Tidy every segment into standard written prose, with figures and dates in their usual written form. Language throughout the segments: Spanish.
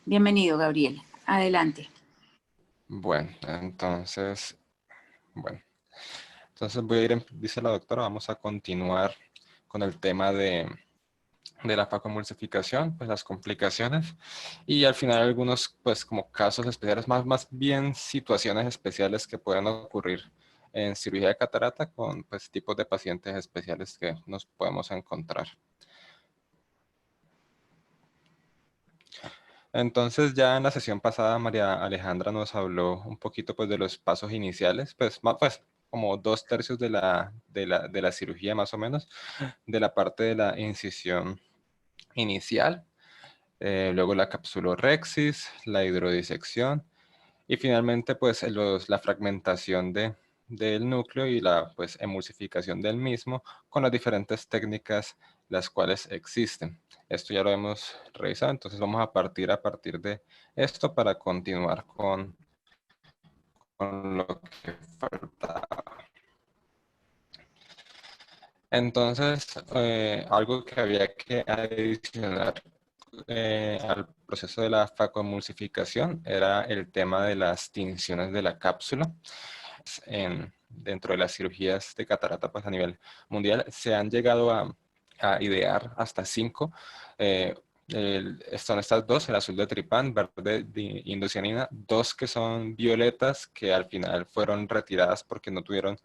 Bienvenido, Gabriel. Adelante. Bueno, bueno, entonces voy a ir, dice la doctora, vamos a continuar con el tema de la facomulsificación, pues las complicaciones y al final algunos, pues como casos especiales, más bien situaciones especiales que pueden ocurrir en cirugía de catarata con pues tipos de pacientes especiales que nos podemos encontrar. Entonces ya en la sesión pasada María Alejandra nos habló un poquito pues de los pasos iniciales, pues como 2/3 de la cirugía más o menos, de la parte de la incisión inicial, luego la capsulorhexis, la hidrodisección y finalmente pues la fragmentación del núcleo y la pues emulsificación del mismo con las diferentes técnicas las cuales existen. Esto ya lo hemos revisado, entonces vamos a partir de esto para continuar con lo que faltaba. Entonces, algo que había que adicionar al proceso de la facomulsificación era el tema de las tinciones de la cápsula. Dentro de las cirugías de catarata pues a nivel mundial se han llegado a idear hasta 5. Son estas dos, el azul de tripán, verde de indocianina, 2 que son violetas que al final fueron retiradas porque no tuvieron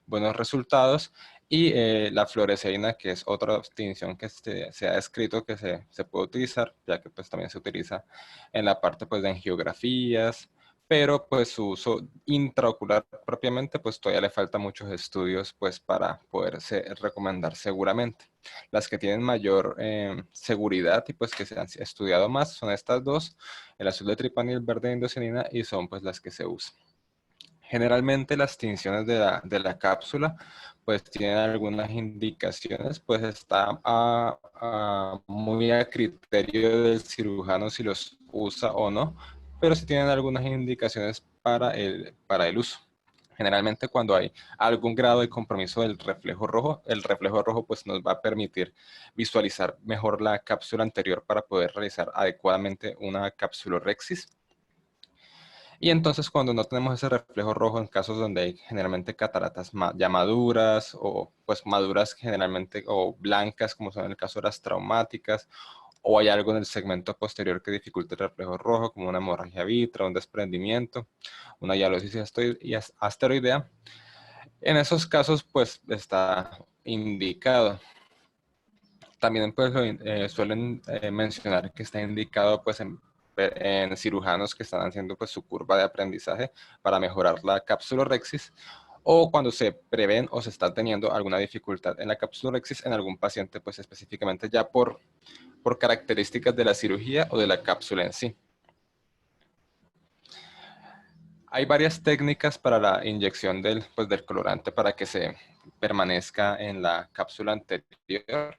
buenos resultados, y la fluoresceína, que es otra tinción que se ha descrito que se puede utilizar, ya que pues también se utiliza en la parte pues de angiografías, pero pues su uso intraocular propiamente pues todavía le falta muchos estudios pues para poderse recomendar seguramente. Las que tienen mayor seguridad y pues que se han estudiado más son estas dos, el azul de tripán y el verde de indocianina, y son pues las que se usan. Generalmente las tinciones de la cápsula pues tienen algunas indicaciones, pues está muy a criterio del cirujano si los usa o no, pero sí tienen algunas indicaciones para el uso. Generalmente cuando hay algún grado de compromiso del reflejo rojo, el reflejo rojo pues nos va a permitir visualizar mejor la cápsula anterior para poder realizar adecuadamente una capsulorhexis. Y entonces cuando no tenemos ese reflejo rojo en casos donde hay generalmente cataratas ya maduras o pues maduras generalmente o blancas como son en el caso de las traumáticas, o hay algo en el segmento posterior que dificulte el reflejo rojo como una hemorragia vítrea, un desprendimiento, una hialosis asteroidea, en esos casos pues está indicado. También pues suelen mencionar que está indicado pues en cirujanos que están haciendo pues su curva de aprendizaje para mejorar la capsulorhexis, o cuando se prevén o se está teniendo alguna dificultad en la capsulorhexis en algún paciente pues específicamente ya por características de la cirugía o de la cápsula en sí. Hay varias técnicas para la inyección del colorante para que se permanezca en la cápsula anterior.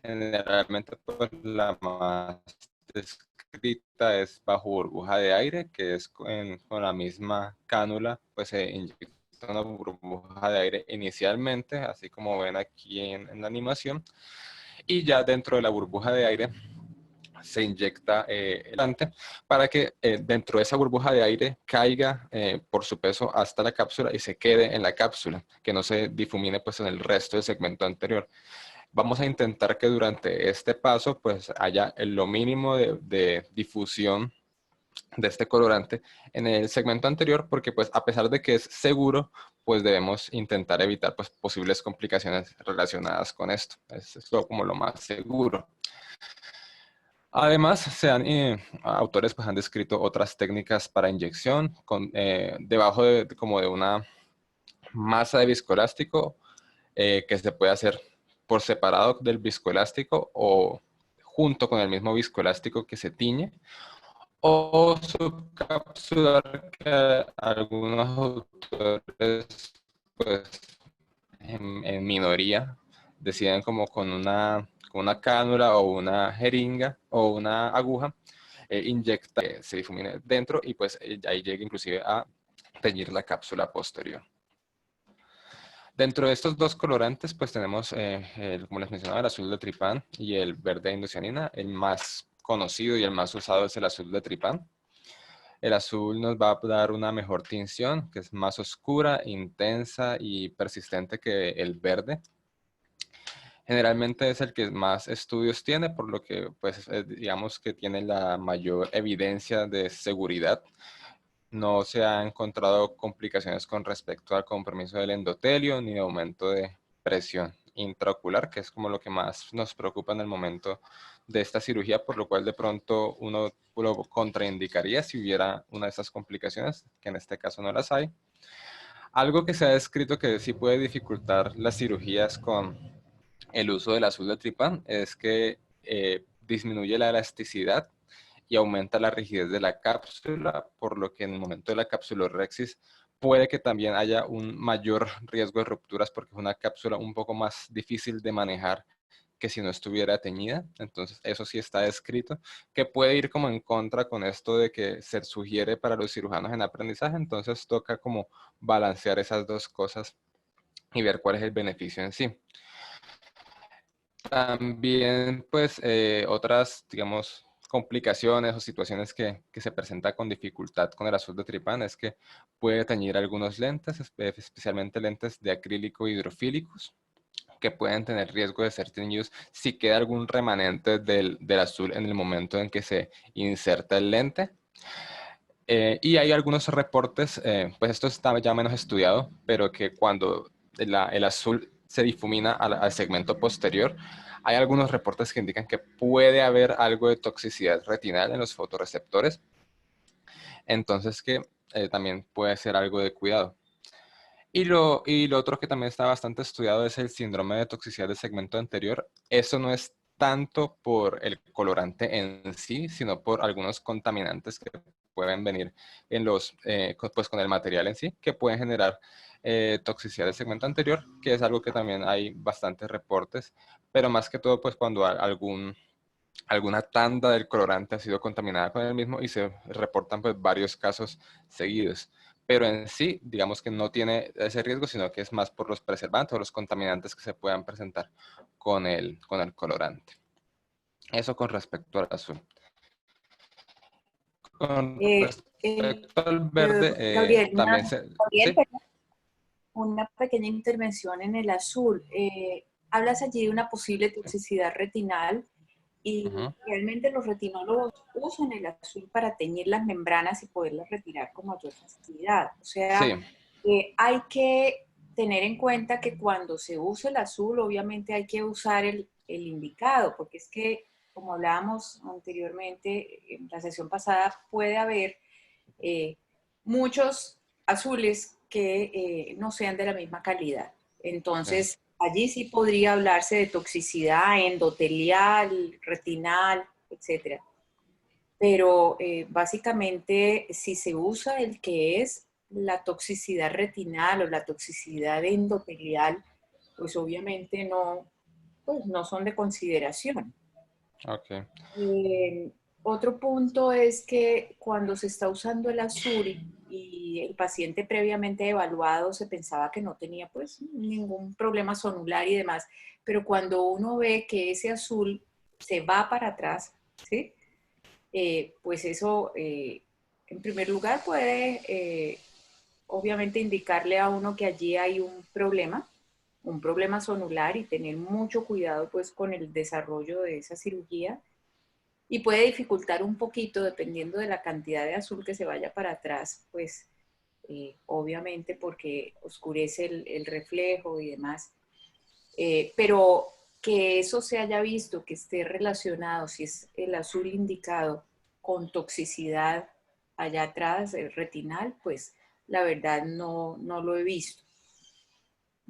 Generalmente pues, la más descrita es bajo burbuja de aire, que es con la misma cánula, pues se inyecta una burbuja de aire inicialmente, así como ven aquí en la animación, y ya dentro de la burbuja de aire se inyecta el colorante para que dentro de esa burbuja de aire caiga por su peso hasta la cápsula y se quede en la cápsula, que no se difumine pues en el resto del segmento anterior. Vamos a intentar que durante este paso pues haya lo mínimo de difusión de este colorante en el segmento anterior, porque pues a pesar de que es seguro, pues debemos intentar evitar pues posibles complicaciones relacionadas con esto. Es como lo más seguro. Además, autores pues, han descrito otras técnicas para inyección debajo como de una masa de viscoelástico que se puede hacer por separado del viscoelástico o junto con el mismo viscoelástico que se tiñe, o subcapsular, que algunos autores pues en minoría deciden como con una cánula o una jeringa o una aguja inyecta, se difumine dentro y pues ahí llega inclusive a teñir la cápsula posterior. Dentro de estos dos colorantes, pues tenemos, como les mencionaba, el azul de tripán y el verde de indocianina. El más conocido y el más usado es el azul de tripán. El azul nos va a dar una mejor tinción, que es más oscura, intensa y persistente que el verde. Generalmente es el que más estudios tiene, por lo que pues, digamos que tiene la mayor evidencia de seguridad. No se han encontrado complicaciones con respecto al compromiso del endotelio ni de aumento de presión intraocular, que es como lo que más nos preocupa en el momento de esta cirugía, por lo cual de pronto uno lo contraindicaría si hubiera una de estas complicaciones, que en este caso no las hay. Algo que se ha descrito que sí puede dificultar las cirugías con el uso del azul de tripán es que disminuye la elasticidad y aumenta la rigidez de la cápsula, por lo que en el momento de la capsulorrexis puede que también haya un mayor riesgo de rupturas porque es una cápsula un poco más difícil de manejar que si no estuviera teñida. Entonces eso sí está escrito, que puede ir como en contra con esto de que se sugiere para los cirujanos en aprendizaje. Entonces toca como balancear esas dos cosas y ver cuál es el beneficio en sí. También, pues, otras, digamos, complicaciones o situaciones que se presentan con dificultad con el azul de tripán es que puede teñir algunos lentes, especialmente lentes de acrílico hidrofílicos, que pueden tener riesgo de ser teñidos si queda algún remanente del azul en el momento en que se inserta el lente. Y hay algunos reportes, pues esto está ya menos estudiado, pero que cuando el azul se difumina al segmento posterior, hay algunos reportes que indican que puede haber algo de toxicidad retinal en los fotorreceptores, entonces que también puede ser algo de cuidado. Y lo otro que también está bastante estudiado es el síndrome de toxicidad del segmento anterior. Eso no es tanto por el colorante en sí, sino por algunos contaminantes que pueden venir en pues con el material en sí, que pueden generar toxicidad del segmento anterior, que es algo que también hay bastantes reportes, pero más que todo pues cuando alguna tanda del colorante ha sido contaminada con el mismo y se reportan pues varios casos seguidos. Pero en sí, digamos que no tiene ese riesgo, sino que es más por los preservantes o los contaminantes que se puedan presentar con el colorante. Eso con respecto al azul. Con Eh, eh, respecto al verde, Gabriel, también ¿sí? una pequeña intervención en el azul. Hablas allí de una posible toxicidad retinal y Ujú. realmente los retinólogos usan el azul para teñir las membranas y poderlas retirar con mayor facilidad. O sea, Sí, hay que tener en cuenta que cuando se usa el azul, obviamente hay que usar el indicado, porque es que, como hablábamos anteriormente en la sesión pasada, puede haber eh, muchos azules que no sean de la misma calidad. sí, Entonces, allí sí podría hablarse de toxicidad endotelial, retinal, etcétera. Pero básicamente, si se usa el que es la toxicidad retinal o la toxicidad endotelial, pues obviamente no, pues no son de consideración. ok, Eh, Otro punto es que cuando se está usando el azul y el paciente previamente evaluado se pensaba que no tenía pues ningún problema sonular y demás, pero cuando uno ve que ese azul se va para atrás, ¿sí? Pues eso en primer lugar puede obviamente indicarle a uno que allí hay un problema sonular y tener mucho cuidado pues con el desarrollo de esa cirugía y puede dificultar un poquito, dependiendo de la cantidad de azul que se vaya para atrás, pues obviamente porque oscurece el reflejo y demás. Pero que eso se haya visto, que esté relacionado, si es el azul indicado, con toxicidad allá atrás, el retinal, pues la verdad no lo he visto.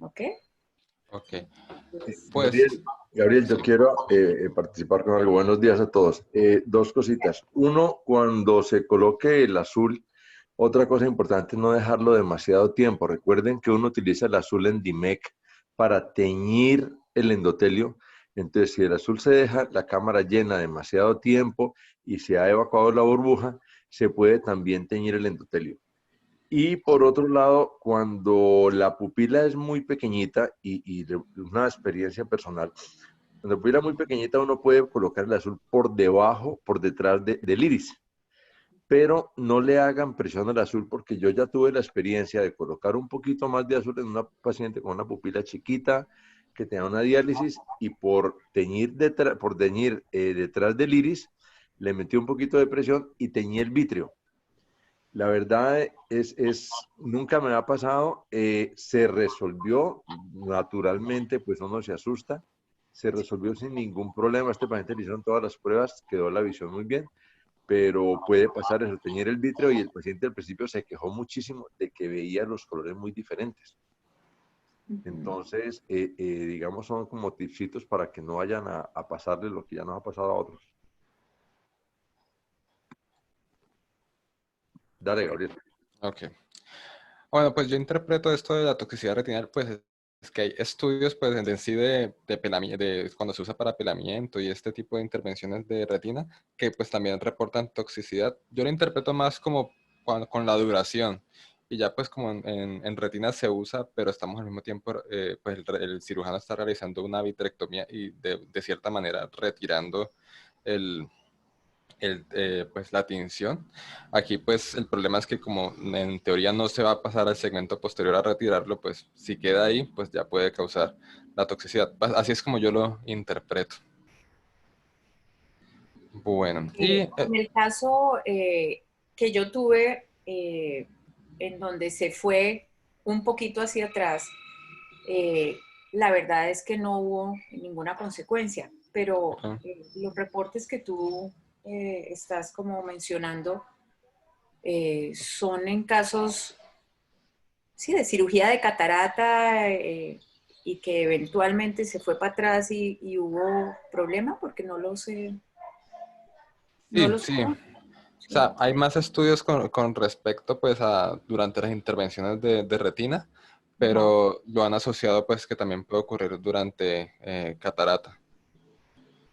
¿Ok? ok. Pues, Gabriel, Gabriel, yo sí. quiero participar con algo. Buenos días a todos. Dos cositas. Uno, cuando se coloque el azul, otra cosa importante es no dejarlo demasiado tiempo. Recuerden que uno utiliza el azul en DIMEC para teñir el endotelio. Entonces, si el azul se deja la cámara llena demasiado tiempo y se ha evacuado la burbuja, se puede también teñir el endotelio. Y por otro lado, cuando la pupila es muy pequeñita y de una experiencia personal, Cuando la pupila es muy pequeñita, uno puede colocar el azul por debajo, por detrás del iris. Pero no le hagan presión al azul porque yo ya tuve la experiencia de colocar un poquito más de azul en una paciente con una pupila chiquita que tenía una diálisis y por teñir, detrás del iris, le metí un poquito de presión y teñí el vítreo. La verdad nunca me ha pasado, se resolvió naturalmente, pues uno se asusta, se resolvió sin ningún problema. A este paciente le hicieron todas las pruebas, quedó la visión muy bien, pero puede pasar eso, teñir el vítreo, y el paciente al principio se quejó muchísimo de que veía los colores muy diferentes. Entonces, digamos, son como tipsitos para que no vayan a pasarle lo que ya nos ha pasado a otros. Dale, Gabriel. Ok. Bueno, pues yo interpreto esto de la toxicidad retinal, pues es que hay estudios pues en sí de cuando se usa para pelamiento y este tipo de intervenciones de retina que pues también reportan toxicidad. Yo lo interpreto más como con la duración y ya pues como en retina se usa, pero estamos al mismo tiempo, pues el cirujano está realizando una vitrectomía y de cierta manera retirando pues la tinción. Aquí pues el problema es que como en teoría no se va a pasar al segmento posterior a retirarlo, pues si queda ahí, pues ya puede causar la toxicidad. Así es como yo lo interpreto. Bueno, En el caso que yo tuve, en donde se fue un poquito hacia atrás, la verdad es que no hubo ninguna consecuencia, pero los reportes que tú estás como mencionando son en casos, sí, de cirugía de catarata y que eventualmente se fue para atrás y hubo problema porque no lo sé, no sí, lo sé. sí. O Sí. sea, hay más estudios con respecto pues a durante las intervenciones de retina, Ajá. pero lo han asociado pues que también puede ocurrir durante catarata.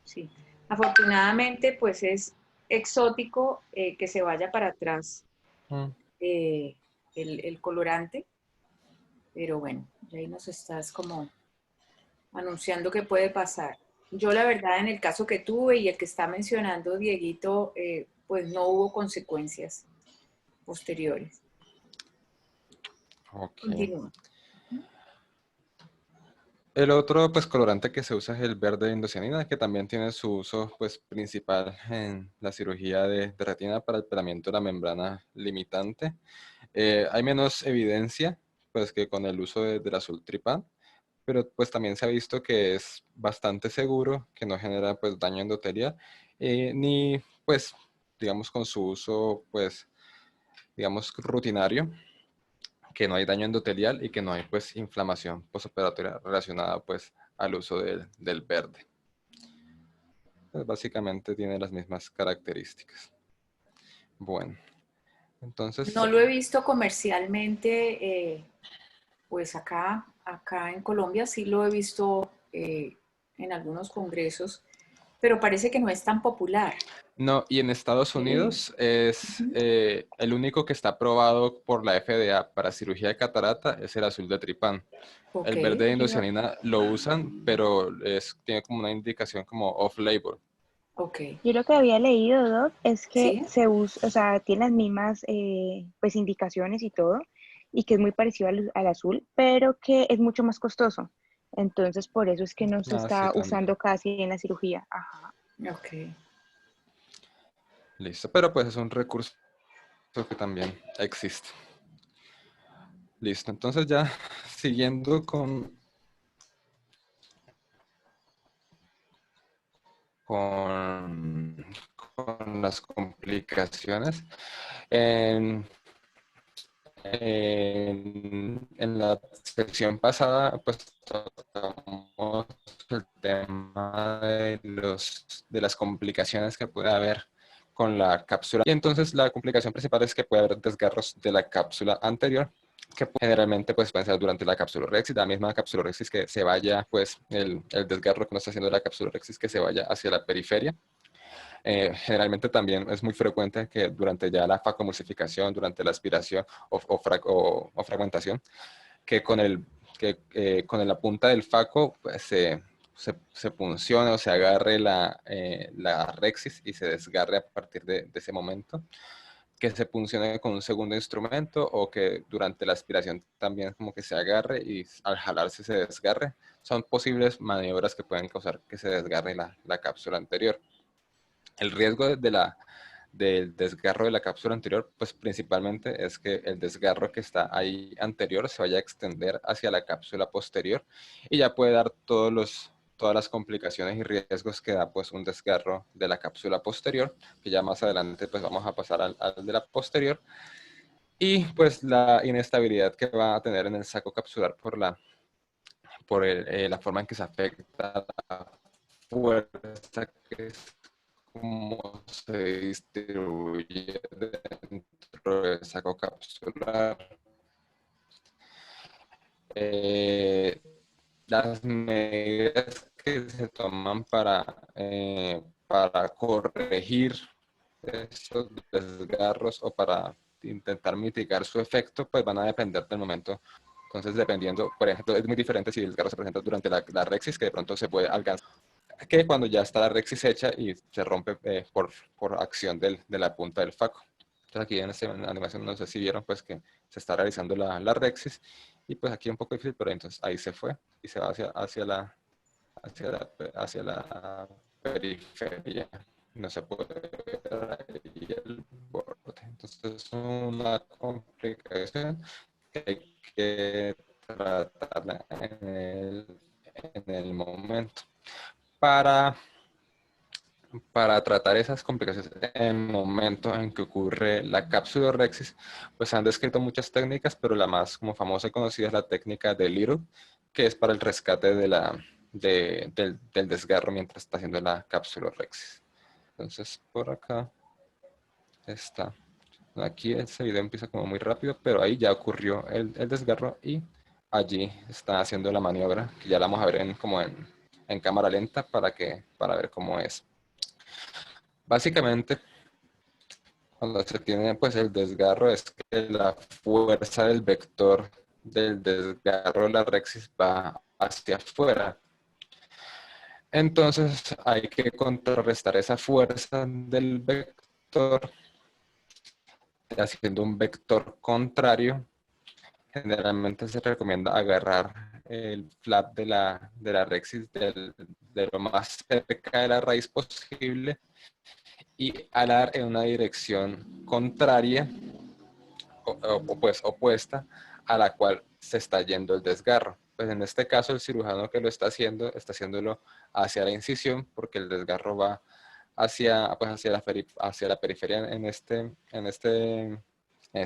Sí, afortunadamente pues es exótico que se vaya para atrás Mm. eh, el colorante, pero bueno, ya ahí nos estás como anunciando que puede pasar. Yo la verdad en el caso que tuve y el que está mencionando Dieguito, pues no hubo consecuencias posteriores. Ok. Continúa. El otro pues colorante que se usa es el verde de indocianina, que también tiene su uso pues principal en la cirugía de retina para el pelamiento de la membrana limitante. Hay menos evidencia pues que con el uso del azul tripán, pero pues también se ha visto que es bastante seguro, que no genera pues daño endotelial, ni pues digamos con su uso pues digamos rutinario, que no hay daño endotelial y que no hay pues inflamación postoperatoria relacionada pues al uso del verde. Pues, básicamente tiene las mismas características. Bueno, entonces, No lo he visto comercialmente, pues acá en Colombia sí lo he visto en algunos congresos, pero parece que no es tan popular. no, y en Estados Unidos es el único que está aprobado por la FDA para cirugía de catarata es el azul de tripán. Ok. El verde de indocianina lo usan, pero tiene como una indicación como off-label. Ok. Yo lo que había leído, Doc, es que Sí. se usa, o sea, tiene las mismas pues indicaciones y todo, y que es muy parecido al azul, pero que es mucho más costoso. Entonces, por eso es que no se Ah, sí, está también. usando casi en la cirugía. Ajá. Ok. Listo, pero pues es un recurso que también existe. Listo, entonces ya siguiendo con, con las complicaciones. En, en la sección pasada, pues tocamos el tema de las complicaciones que puede haber con la cápsula. Y entonces la complicación principal es que puede haber desgarros de la cápsula anterior, que generalmente pues pueden ser durante la capsulorhexis, la misma capsulorhexis que se vaya, pues el desgarro que no está haciendo la capsulorhexis que se vaya hacia la periferia. Generalmente también es muy frecuente que durante ya la facomulsificación, durante la aspiración o fragmentación, que con la punta del faco pues, se puncione o se agarre la rexis y se desgarre a partir de ese momento, que se puncione con un segundo instrumento o que durante la aspiración también como que se agarre y al jalarse se desgarre. Son posibles maniobras que pueden causar que se desgarre la cápsula anterior. El riesgo del desgarro de la cápsula anterior, pues principalmente es que el desgarro que está ahí anterior se vaya a extender hacia la cápsula posterior y ya puede dar todas las complicaciones y riesgos que da pues un desgarro de la cápsula posterior, que ya más adelante pues vamos a pasar al de la posterior, y pues la inestabilidad que va a tener en el saco capsular por la forma en que se afecta la fuerza que es cómo se distribuye dentro del saco capsular. Las medidas que se toman para corregir esos desgarros o para intentar mitigar su efecto, pues van a depender del momento. Entonces, dependiendo, por ejemplo, es muy diferente si el desgarro se presenta durante la rexis, que de pronto se puede alcanzar, que cuando ya está la rexis hecha y se rompe por acción de la punta del faco. Entonces aquí en esta animación no sé si vieron pues que se está realizando la rexis y pues aquí un poco difícil, pero entonces ahí se fue y se va hacia la periferia. No se puede ver ahí el borde. Entonces es una complicación que hay que tratarla en el momento. Para tratar esas complicaciones en el momento en que ocurre la capsulorrexis, pues han descrito muchas técnicas, pero la más como famosa y conocida es la técnica de Little, que es para el rescate del desgarro mientras está haciendo la capsulorrexis. Entonces, por acá está. Aquí ese video empieza como muy rápido, pero ahí ya ocurrió el desgarro y allí está haciendo la maniobra, que ya la vamos a ver como en cámara lenta para ver cómo es. Básicamente, cuando se tiene pues el desgarro es que la fuerza del vector del desgarro de la rexis va hacia afuera. Entonces hay que contrarrestar esa fuerza del vector haciendo un vector contrario. Generalmente se recomienda agarrar el flap de la rexis de lo más cerca de la raíz posible y alar en una dirección contraria o pues opuesta a la cual se está yendo el desgarro. Pues en este caso el cirujano que lo está haciéndolo hacia la incisión porque el desgarro va hacia la periferia en este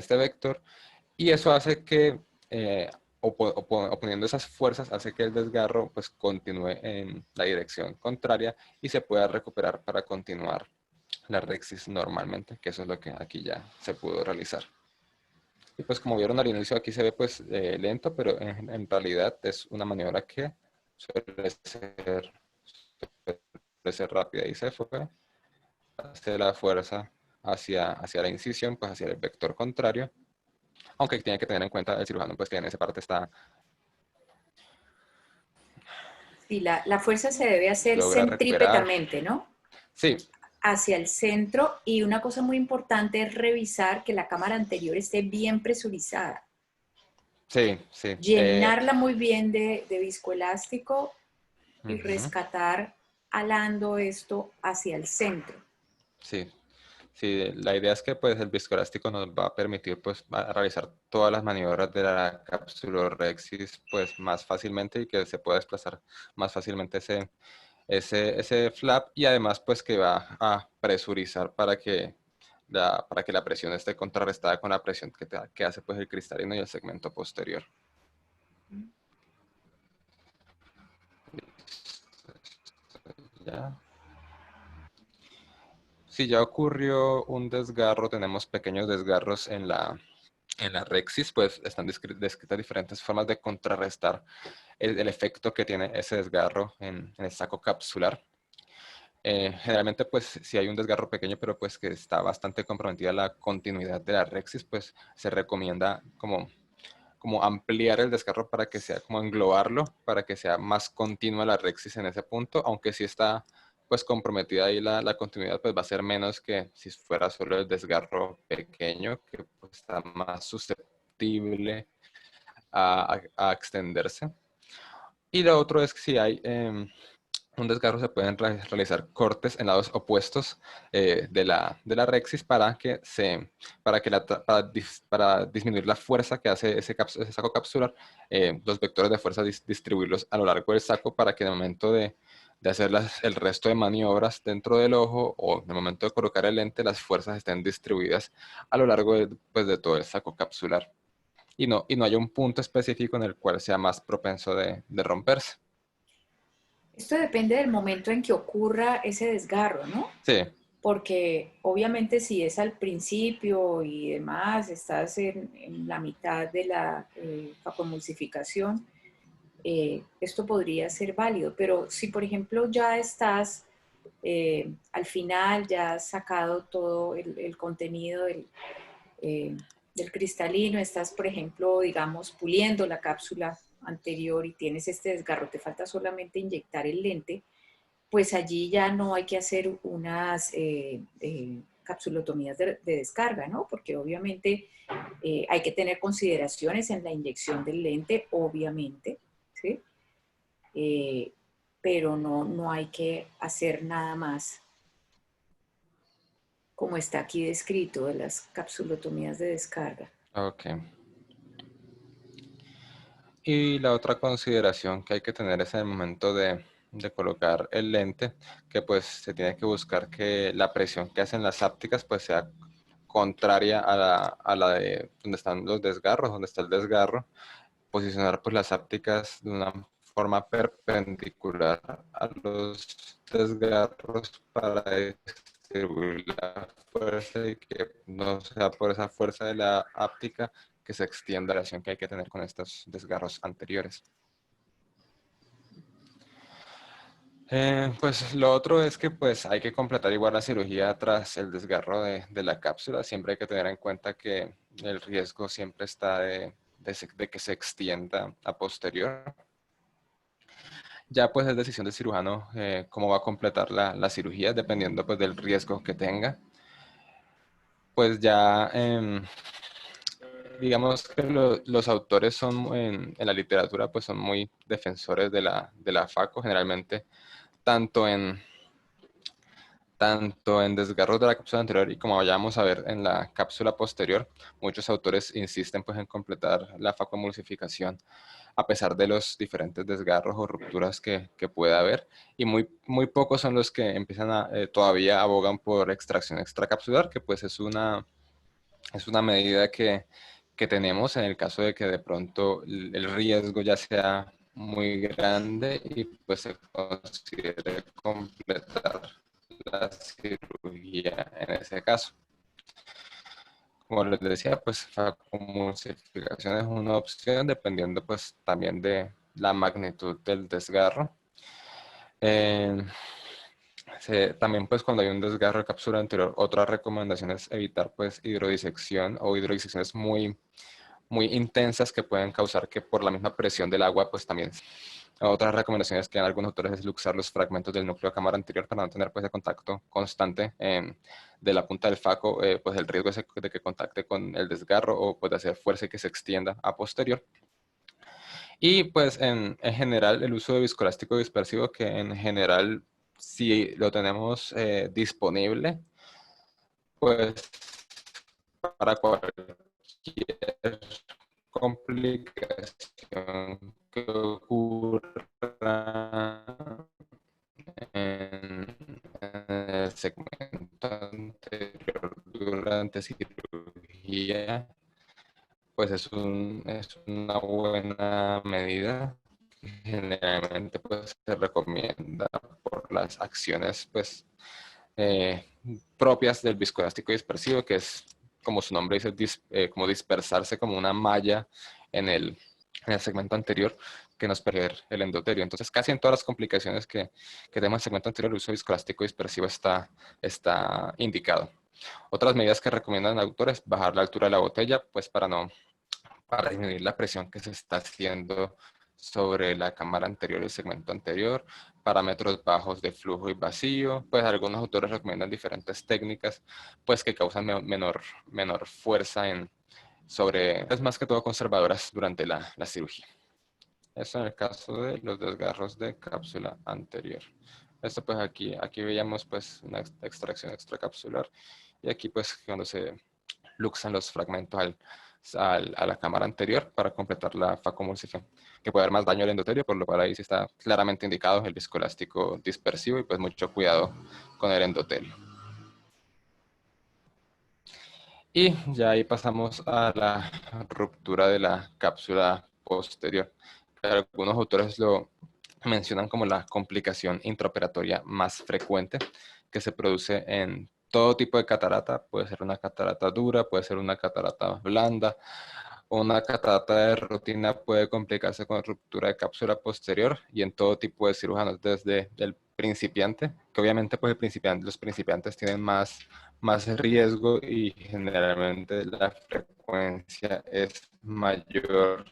vector, y eso hace que oponiendo esas fuerzas hace que el desgarro pues continúe en la dirección contraria y se pueda recuperar para continuar la rexis normalmente, que eso es lo que aquí ya se pudo realizar. Y pues como vieron al inicio, aquí se ve pues lento, pero en realidad es una maniobra que suele ser rápida y se fue, hace la fuerza hacia la incisión, pues hacia el vector contrario, aunque tiene que tener en cuenta el cirujano pues que en esa parte está Sí, la fuerza se debe hacer logra recuperar. centrípetamente, ¿no? Sí, Hacia el centro, y una cosa muy importante es revisar que la cámara anterior esté bien presurizada. sí, sí. Llenarla muy bien de viscoelástico y Uh-huh. rescatar alando esto hacia el centro. Sí, sí, la idea es que pues el viscoelástico nos va a permitir pues realizar todas las maniobras de la capsulorhexis pues más fácilmente y que se pueda desplazar más fácilmente ese flap, y además pues que va a presurizar para que la presión esté contrarrestada con la presión que hace pues el cristalino y el segmento posterior. Ya. Si ya ocurrió un desgarro, tenemos pequeños desgarros en la rexis, pues están descritas diferentes formas de contrarrestar el efecto que tiene ese desgarro en el saco capsular. Generalmente, pues, si hay un desgarro pequeño, pero pues que está bastante comprometida la continuidad de la rexis, pues se recomienda como como ampliar el desgarro para que sea como englobarlo, para que sea más continua la rexis en ese punto, aunque sí está pues comprometida ahí la continuidad, pues va a ser menos que si fuera solo el desgarro pequeño, que pues está más susceptible a extenderse. Y lo otro es que si hay un desgarro, se pueden realizar cortes en lados opuestos de la rexis para disminuir la fuerza que hace ese saco capsular, los vectores de fuerza distribuirlos a lo largo del saco para que en el momento de hacer el resto de maniobras dentro del ojo o en el momento de colocar el lente, las fuerzas estén distribuidas a lo largo pues, de todo el saco capsular. Y no haya un punto específico en el cual sea más propenso de romperse. Esto depende del momento en que ocurra ese desgarro, ¿no? Sí. Porque obviamente si es al principio y demás, estás en la mitad de la vacoemulsificación, esto podría ser válido. Pero si, por ejemplo, ya estás al final, ya has sacado todo el contenido del cristalino, estás, por ejemplo, digamos, puliendo la cápsula anterior y tienes este desgarro, te falta solamente inyectar el lente, pues allí ya no hay que hacer unas capsulotomías de descarga, ¿no? Porque obviamente hay que tener consideraciones en la inyección del lente, obviamente, ¿sí? Pero no hay que hacer nada más como está aquí descrito de las capsulotomías de descarga. Ok. Y la otra consideración que hay que tener es en el momento de colocar el lente, que pues se tiene que buscar que la presión que hacen las ápticas pues sea contraria a la de donde están los desgarros, donde está el desgarro. Posicionar pues las ápticas de una forma perpendicular a los desgarros para distribuir la fuerza y que no sea por esa fuerza de la áptica que se extienda la relación que hay que tener con estos desgarros anteriores. Pues lo otro es que pues hay que completar igual la cirugía tras el desgarro de la cápsula. Siempre hay que tener en cuenta que el riesgo siempre está de que se extienda a posterior. Ya pues es decisión del cirujano cómo va a completar la cirugía dependiendo pues del riesgo que tenga. Pues ya digamos que los autores son en la literatura pues son muy defensores de la FACO generalmente tanto en desgarros de la cápsula anterior y como vayamos a ver en la cápsula posterior, muchos autores insisten pues en completar la vacoemulsificación a pesar de los diferentes desgarros o rupturas que pueda haber, y muy pocos son los que empiezan todavía abogan por extracción extracapsular, que pues es una medida que tenemos en el caso de que de pronto el riesgo ya sea muy grande y pues se considere completar la cirugía en ese caso. Como les decía, pues la vacoemulsificación es una opción dependiendo pues también de la magnitud del desgarro. También pues cuando hay un desgarro de cápsula anterior, otra recomendación es evitar pues hidrodisección o hidrodisecciones muy intensas que pueden causar que por la misma presión del agua pues también. Otras recomendaciones que dan algunos autores es luxar los fragmentos del núcleo de cámara anterior para no tener pues el contacto constante de la punta del faco, pues el riesgo de que contacte con el desgarro o pues de hacer fuerza y que se extienda a posterior. Y pues en general el uso de viscoelástico dispersivo, que en general si lo tenemos disponible, pues para cualquier complicación que ocurra en el segmento anterior durante cirugía, pues es una buena medida. Generalmente pues se recomienda por las acciones pues propias del viscoelástico dispersivo, que es como su nombre dice, como dispersarse como una malla en el segmento anterior que nos permite el endotelio. Entonces casi en todas las complicaciones que tenemos en el segmento anterior, el uso viscoelástico dispersivo está indicado. Otras medidas que recomiendan autores, bajar la altura de la botella, pues para no para disminuir la presión que se está haciendo sobre la cámara anterior y el segmento anterior, parámetros bajos de flujo y vacío. Pues algunos autores recomiendan diferentes técnicas pues que causan menor fuerza sobre, es más que todo conservadoras durante la cirugía. Eso en el caso de los desgarros de cápsula anterior. Esto pues aquí veíamos pues una extracción extracapsular y aquí pues cuando se luxan los fragmentos a la cámara anterior para completar la facomulsificación, que puede haber más daño al endotelio, por lo cual ahí sí está claramente indicado el viscoelástico dispersivo y pues mucho cuidado con el endotelio. Y ya ahí pasamos a la ruptura de la cápsula posterior. Algunos autores lo mencionan como la complicación intraoperatoria más frecuente que se produce en todo tipo de catarata. Puede ser una catarata dura, puede ser una catarata blanda. Una catarata de rutina puede complicarse con ruptura de cápsula posterior y en todo tipo de cirujanos, desde el principiante, que obviamente pues los principiantes tienen más riesgo y generalmente la frecuencia es mayor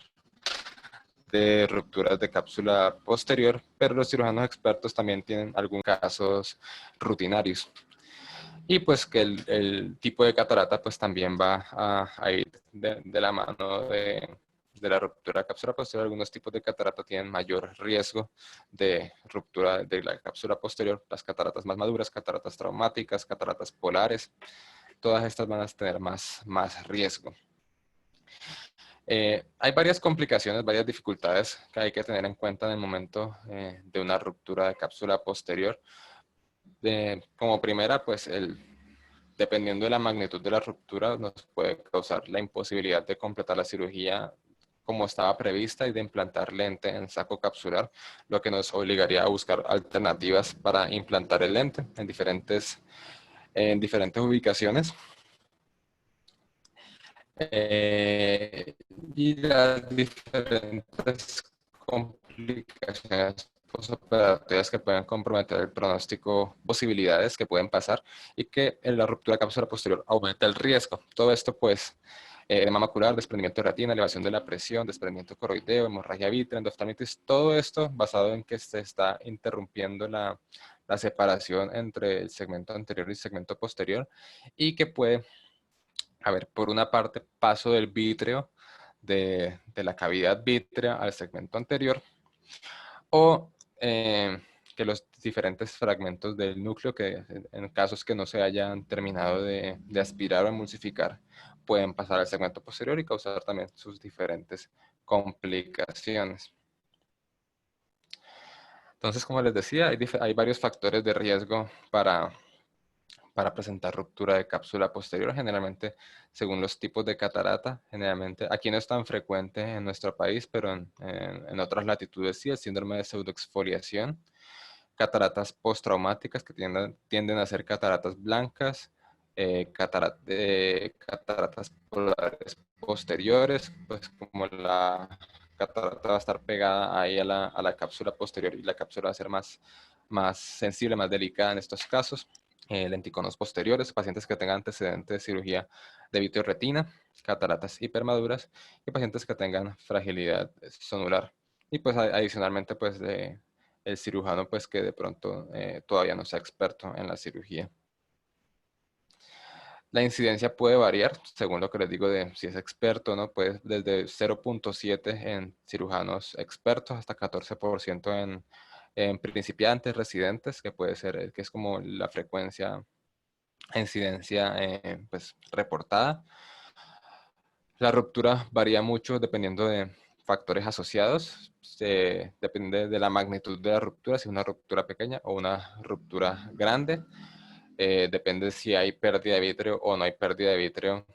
de rupturas de cápsula posterior, pero los cirujanos expertos también tienen algunos casos rutinarios. Y pues que el tipo de catarata pues también va a ir de la mano de la ruptura de cápsula posterior. Algunos tipos de catarata tienen mayor riesgo de ruptura de la cápsula posterior. Las cataratas más maduras, cataratas traumáticas, cataratas polares, todas estas van a tener más riesgo. Hay varias complicaciones, varias dificultades que hay que tener en cuenta en el momento de una ruptura de cápsula posterior. Como primera, pues dependiendo de la magnitud de la ruptura, nos puede causar la imposibilidad de completar la cirugía como estaba prevista y de implantar lente en saco capsular, lo que nos obligaría a buscar alternativas para implantar el lente en diferentes ubicaciones. Y las diferentes complicaciones postoperatorias que pueden comprometer el pronóstico, posibilidades que pueden pasar y que en la ruptura de cápsula posterior aumenta el riesgo. Todo esto pues edema macular, desprendimiento de retina, elevación de la presión, desprendimiento coroideo, hemorragia vítrea, endoftalmitis, todo esto basado en que se está interrumpiendo la separación entre el segmento anterior y el segmento posterior y que puede haber, por una parte, paso del vítreo de la cavidad vítrea al segmento anterior, o que los diferentes fragmentos del núcleo, que en casos que no se hayan terminado de aspirar o emulsificar, pueden pasar al segmento posterior y causar también sus diferentes complicaciones. Entonces, como les decía, hay varios factores de riesgo para presentar ruptura de cápsula posterior, generalmente según los tipos de catarata. Generalmente aquí no es tan frecuente en nuestro país, pero en otras latitudes sí, el síndrome de pseudoexfoliación, cataratas postraumáticas que tienden a ser cataratas blancas, cataratas polares posteriores, pues como la catarata va a estar pegada ahí a la cápsula posterior y la cápsula va a ser más sensible, más delicada en estos casos. Lenticonos posteriores, pacientes que tengan antecedentes de cirugía de vitreoretina, cataratas hipermaduras y pacientes que tengan fragilidad sonular. Y pues adicionalmente pues el cirujano pues que de pronto todavía no sea experto en la cirugía. La incidencia puede variar, según lo que les digo de si es experto o no, pues desde 0.7 en cirujanos expertos hasta 14% en principiantes, residentes, que puede ser, que es como la frecuencia, incidencia pues reportada. La ruptura varía mucho dependiendo de factores asociados. Depende de la magnitud de la ruptura, si es una ruptura pequeña o una ruptura grande. Depende si hay pérdida de vítreo o no hay pérdida de vítreo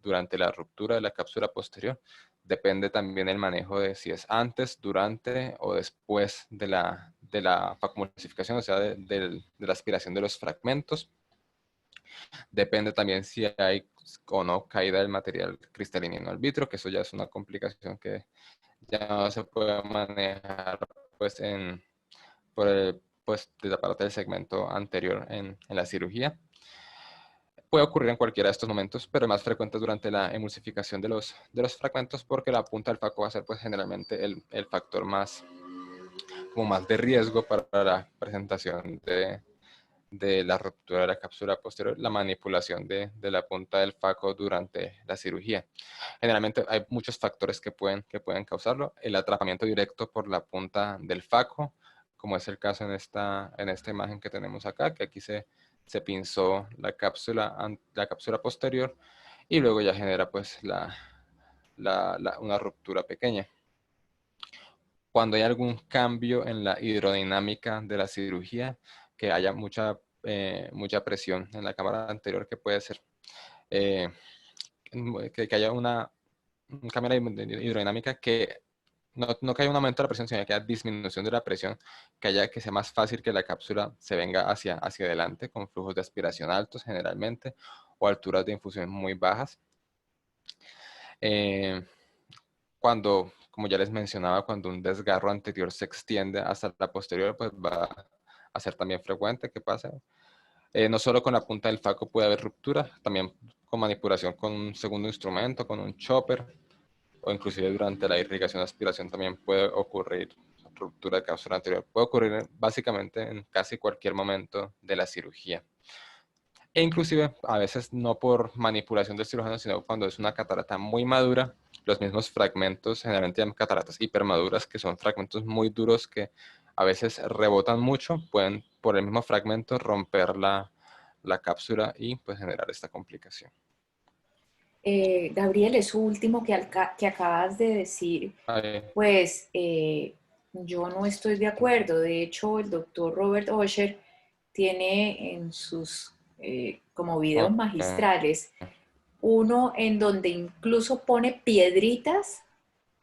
durante la ruptura de la cápsula posterior. Depende también el manejo de si es antes, durante o después de la facomulsificación, o sea, de la aspiración de los fragmentos. Depende también si hay o no caída del material cristalino al vitro, que eso ya es una complicación que ya no se puede manejar pues pues, desde la parte del segmento anterior en la cirugía. puede ocurrir en cualquiera de estos momentos, pero es más frecuente durante la emulsificación de los fragmentos, porque la punta del faco va a ser pues generalmente el factor más, como más de riesgo para la presentación de la ruptura de la cápsula posterior, la manipulación de la punta del faco durante la cirugía. Generalmente hay muchos factores que pueden causarlo. El atrapamiento directo por la punta del faco, como es el caso en esta imagen que tenemos acá, que aquí se pinzó la cápsula posterior y luego ya genera pues una ruptura pequeña. Cuando hay algún cambio en la hidrodinámica de la cirugía, que haya mucha presión en la cámara anterior, que puede ser eh, que haya un cambio en la hidrodinámica, que no que haya un aumento de la presión, sino que haya disminución de la presión, que sea más fácil que la cápsula se venga hacia adelante, con flujos de aspiración altos generalmente, o alturas de infusión muy bajas. Como ya les mencionaba, cuando un desgarro anterior se extiende hasta la posterior, pues va a ser también frecuente que pase. No solo con la punta del faco puede haber ruptura, también con manipulación con un segundo instrumento, con un chopper, o inclusive durante la irrigación de aspiración también puede ocurrir ruptura de cápsula anterior. Puede ocurrir básicamente en casi cualquier momento de la cirugía. E inclusive a veces no por manipulación del cirujano, sino cuando es una catarata muy madura, los mismos fragmentos, generalmente llaman cataratas hipermaduras, que son fragmentos muy duros que a veces rebotan mucho, pueden por el mismo fragmento romper la cápsula y pues generar esta complicación. Gabriel, eso último que acabas de decir, pues yo no estoy de acuerdo. De hecho, el doctor Robert Osher tiene en sus como videos magistrales uno en donde incluso pone piedritas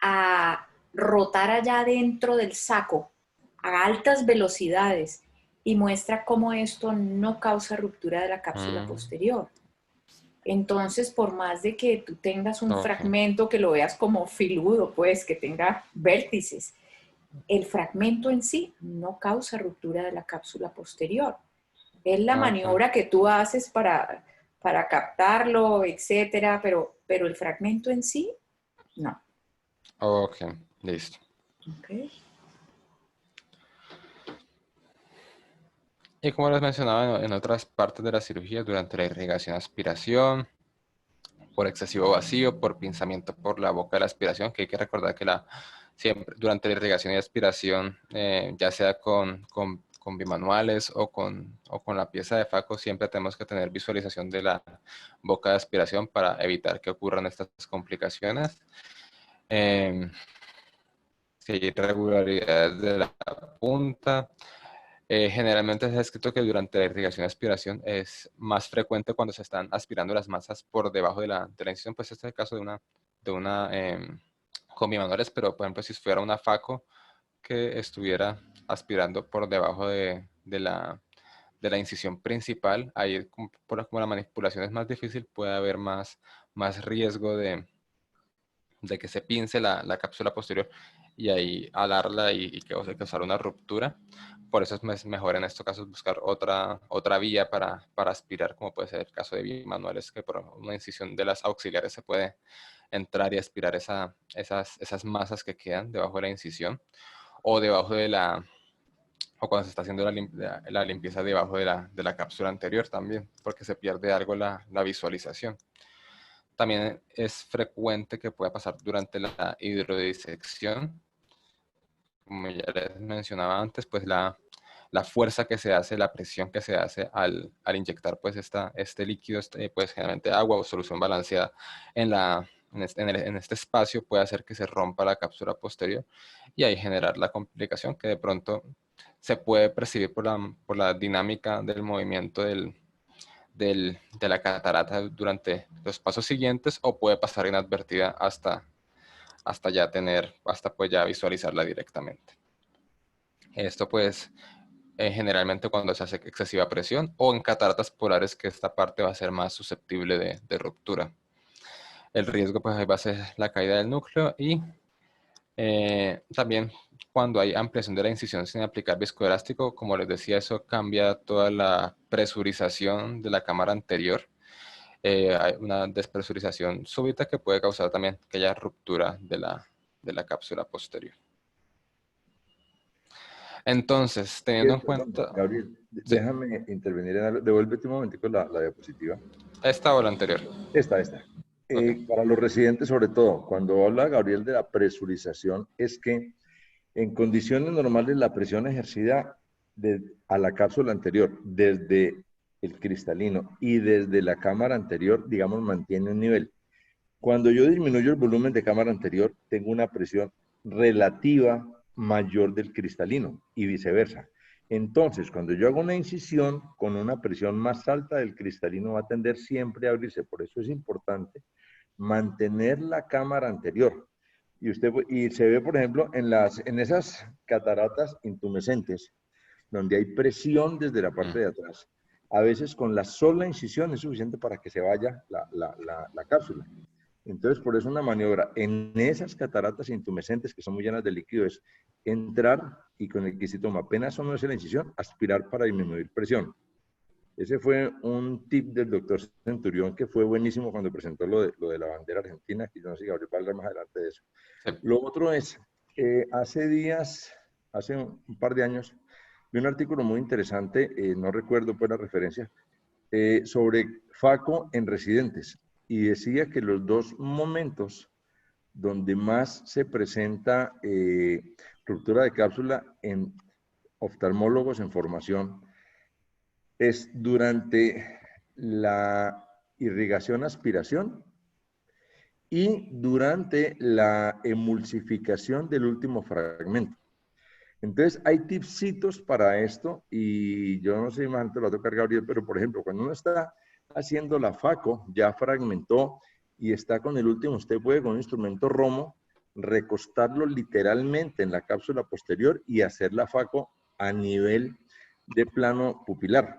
a rotar allá dentro del saco a altas velocidades y muestra cómo esto no causa ruptura de la cápsula posterior. Entonces, por más de que tú tengas un fragmento que lo veas como filudo, pues que tenga vértices, el fragmento en sí no causa ruptura de la cápsula posterior. Es la maniobra que tú haces para captarlo, etcétera, pero el fragmento en sí, no. Ok, listo. Okay. Y como les mencionaba en otras partes de la cirugía, durante la irrigación aspiración, por excesivo vacío, por pinzamiento por la boca de la aspiración, que hay que recordar que siempre durante la irrigación y aspiración, ya sea con bimanuales o con la pieza de faco, siempre tenemos que tener visualización de la boca de aspiración para evitar que ocurran estas complicaciones. Si hay irregularidades de la punta, generalmente se ha escrito que durante la irrigación y aspiración es más frecuente cuando se están aspirando las masas por debajo de la incisión. Pues este es el caso de una con bimanuales, pero por ejemplo si fuera una faco que estuviera aspirando por debajo de la incisión principal, ahí como la manipulación es más difícil, puede haber más riesgo de que se pince la cápsula posterior y ahí alarla y causar una ruptura. Por eso es mejor en estos casos buscar otra vía para aspirar, como puede ser el caso de bimanuales, que por una incisión de las auxiliares se puede entrar y aspirar esas masas que quedan debajo de la incisión o debajo de o cuando se está haciendo la limpieza debajo de la cápsula anterior también, porque se pierde algo la visualización. También es frecuente que pueda pasar durante la hidrodisección. Como ya les mencionaba antes, pues la fuerza que se hace, la presión que se hace al inyectar pues este líquido, pues generalmente agua o solución balanceada en este espacio, puede hacer que se rompa la cápsula posterior y ahí generar la complicación que de pronto se puede percibir por la dinámica del movimiento de la catarata durante los pasos siguientes, o puede pasar inadvertida hasta pues ya visualizarla directamente. Esto pues generalmente cuando se hace excesiva presión o en cataratas polares, que esta parte va a ser más susceptible de ruptura. El riesgo pues va a ser la caída del núcleo y también cuando hay ampliación de la incisión sin aplicar viscoelástico, como les decía, eso cambia toda la presurización de la cámara anterior hay una despresurización súbita que puede causar también que haya ruptura de la cápsula posterior. Entonces, teniendo en Perdón, cuenta... Gabriel, Sí, déjame intervenir en algo. Devuélvete un momentico la diapositiva. esta o la anterior. Esta. Ok. Para los residentes, sobre todo, cuando habla Gabriel de la presurización, es que en condiciones normales la presión ejercida a la cápsula anterior, desde el cristalino y desde la cámara anterior, digamos, mantiene un nivel. Cuando yo disminuyo el volumen de cámara anterior, tengo una presión relativa mayor del cristalino y viceversa. Entonces, cuando yo hago una incisión con una presión más alta del cristalino, va a tender siempre a abrirse. Por eso es importante mantener la cámara anterior. Y se ve, por ejemplo, en esas cataratas intumescentes, donde hay presión desde la parte de atrás. A veces con la sola incisión es suficiente para que se vaya la cápsula. Entonces, por eso una maniobra en esas cataratas intumescentes que son muy llenas de líquido es entrar y con el quisitoma, apenas son la incisión, aspirar para disminuir presión. Ese fue un tip del doctor Centurión que fue buenísimo cuando presentó lo de la bandera argentina, que yo no sé si Gabriel va a hablar más adelante de eso. Sí. Lo otro es, hace un par de años, vi un artículo muy interesante, no recuerdo pues la referencia, sobre FACO en residentes y decía que los dos momentos donde más se presenta ruptura de cápsula en oftalmólogos en formación es durante la irrigación-aspiración y durante la emulsificación del último fragmento. Entonces, hay tipsitos para esto y yo no sé, más antes lo va a tocar Gabriel, pero por ejemplo, cuando uno está haciendo la FACO, ya fragmentó y está con el último, usted puede con un instrumento Romo recostarlo literalmente en la cápsula posterior y hacer la FACO a nivel de plano pupilar.